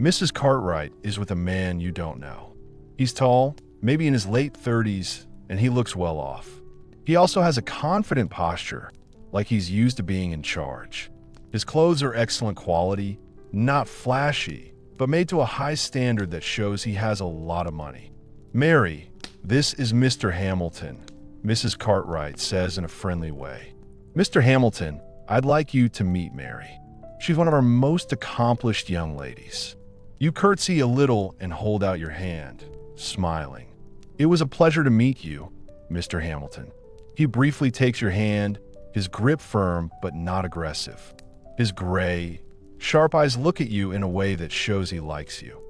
Mrs. Cartwright is with a man you don't know. He's tall, maybe in his late 30s, and he looks well off. He also has a confident posture, like he's used to being in charge. His clothes are excellent quality, not flashy, but made to a high standard that shows he has a lot of money. "Mary, this is Mr. Hamilton," Mrs. Cartwright says in a friendly way. "Mr. Hamilton, I'd like you to meet Mary. She's one of our most accomplished young ladies." You curtsy a little and hold out your hand, smiling. "It was a pleasure to meet you, Mr. Hamilton." He briefly takes your hand, his grip firm but not aggressive. His gray, sharp eyes look at you in a way that shows he likes you,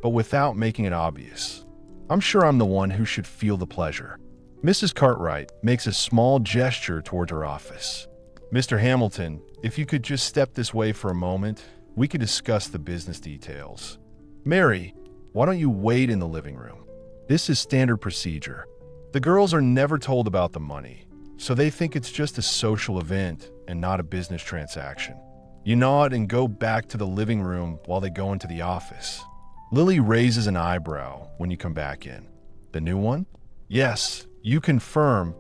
but without making it obvious. "I'm sure I'm the one who should feel the pleasure." Mrs. Cartwright makes a small gesture toward her office. "Mr. Hamilton, if you could just step this way for a moment, we could discuss the business details." "Mary, why don't you wait in the living room?" This is standard procedure. The girls are never told about the money, so they think it's just a social event and not a business transaction. You nod and go back to the living room while they go into the office. Lily raises an eyebrow when you come back in. "The new one?" "Yes," you confirm,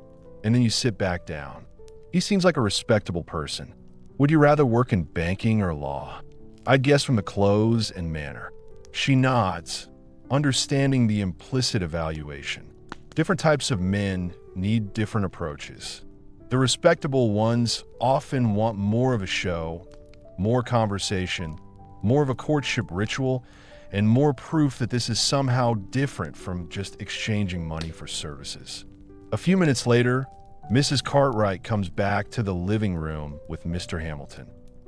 and then you sit back down. He seems like a respectable person. "Would you rather work in banking or law?" "I'd guess from the clothes and manner." She nods, understanding the implicit evaluation. Different types of men need different approaches. The respectable ones often want more of a show, more conversation, more of a courtship ritual, and more proof that this is somehow different from just exchanging money for services. A few minutes later, Mrs. Cartwright comes back to the living room with Mr. Hamilton.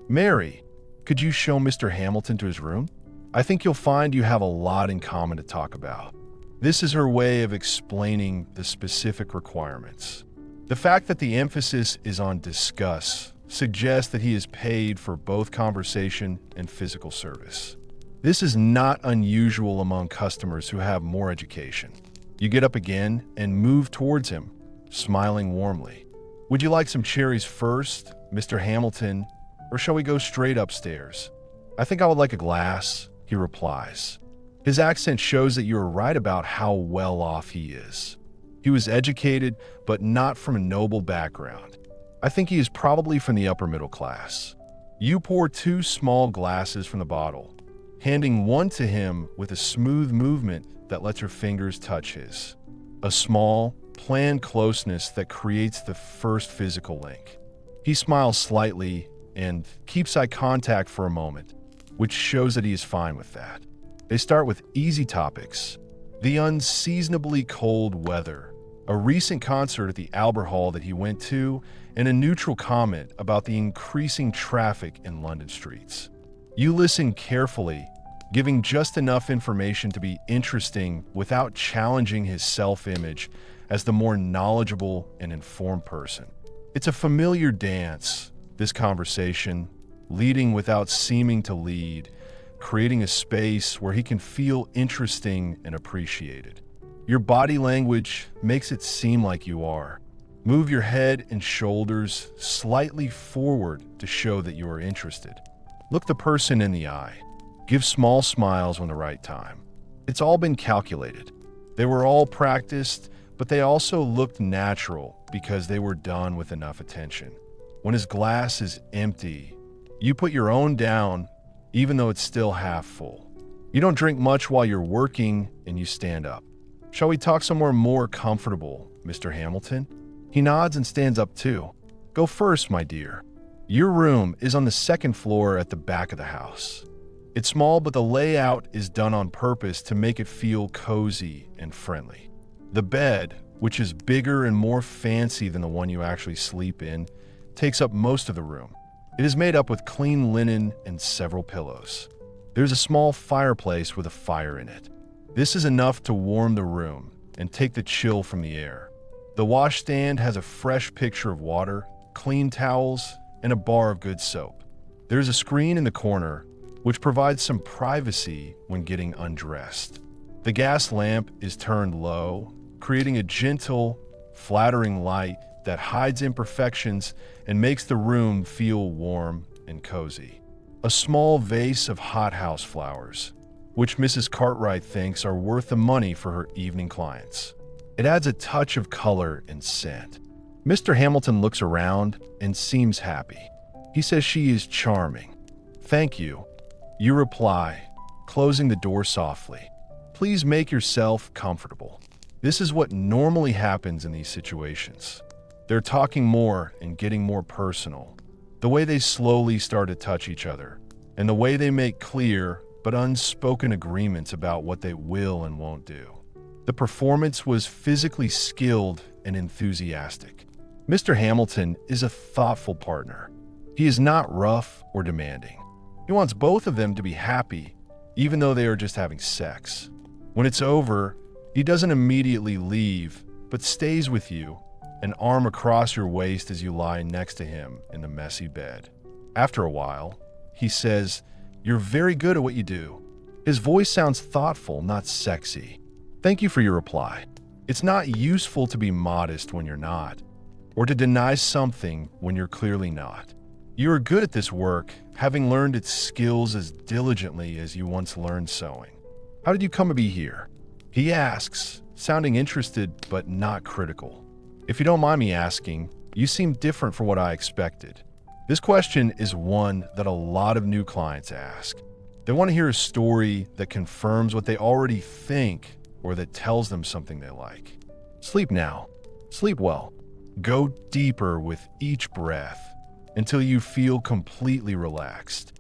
"Mary, could you show Mr. Hamilton to his room? I think you'll find you have a lot in common to talk about." This is her way of explaining the specific requirements. The fact that the emphasis is on discuss suggests that he is paid for both conversation and physical service. This is not unusual among customers who have more education. You get up again and move towards him, smiling warmly. "Would you like some cherries first, Mr. Hamilton, or shall we go straight upstairs?" "I think I would like a glass," he replies. His accent shows that you are right about how well off he is. He was educated, but not from a noble background. I think he is probably from the upper middle class. You pour 2 small glasses from the bottle, handing one to him with a smooth movement that lets your fingers touch his. A small, planned closeness that creates the first physical link. He smiles slightly and keeps eye contact for a moment, which shows that he is fine with that. They start with easy topics: the unseasonably cold weather, a recent concert at the Albert Hall that he went to, and a neutral comment about the increasing traffic in London streets. You listen carefully, giving just enough information to be interesting without challenging his self-image as the more knowledgeable and informed person. It's a familiar dance, this conversation, leading without seeming to lead, creating a space where he can feel interesting and appreciated. Your body language makes it seem like you are. Move your head and shoulders slightly forward to show that you are interested. Look the person in the eye. Give small smiles when the right time. It's all been calculated. They were all practiced, but they also looked natural because they were done with enough attention. When his glass is empty, you put your own down, even though it's still half full. You don't drink much while you're working, and you stand up. Shall we talk somewhere more comfortable, Mr. Hamilton? He nods and stands up too. Go first, my dear. Your room is on the second floor at the back of the house. It's small, but the layout is done on purpose to make it feel cozy and friendly. The bed, which is bigger and more fancy than the one you actually sleep in, takes up most of the room. It is made up with clean linen and several pillows. There's a small fireplace with a fire in it. This is enough to warm the room and take the chill from the air. The washstand has a fresh pitcher of water, clean towels, and a bar of good soap. There's a screen in the corner, which provides some privacy when getting undressed. The gas lamp is turned low, creating a gentle, flattering light that hides imperfections and makes the room feel warm and cozy. A small vase of hothouse flowers, which Mrs. Cartwright thinks are worth the money for her evening clients. It adds a touch of color and scent. Mr. Hamilton looks around and seems happy. He says she is charming. Thank you. You reply, closing the door softly. Please make yourself comfortable. This is what normally happens in these situations. They're talking more and getting more personal. The way they slowly start to touch each other, and the way they make clear but unspoken agreements about what they will and won't do. The performance was physically skilled and enthusiastic. Mr. Hamilton is a thoughtful partner. He is not rough or demanding. He wants both of them to be happy, even though they are just having sex. When it's over, he doesn't immediately leave, but stays with you, an arm across your waist as you lie next to him in the messy bed. After a while, he says, "You're very good at what you do." His voice sounds thoughtful, not sexy. Thank you for your reply. It's not useful to be modest when you're not, or to deny something when you're clearly not. You are good at this work, having learned its skills as diligently as you once learned sewing. How did you come to be here? He asks, sounding interested but not critical. If you don't mind me asking, you seem different from what I expected. This question is one that a lot of new clients ask. They want to hear a story that confirms what they already think or that tells them something they like. Sleep now. Sleep well. Go deeper with each breath until you feel completely relaxed.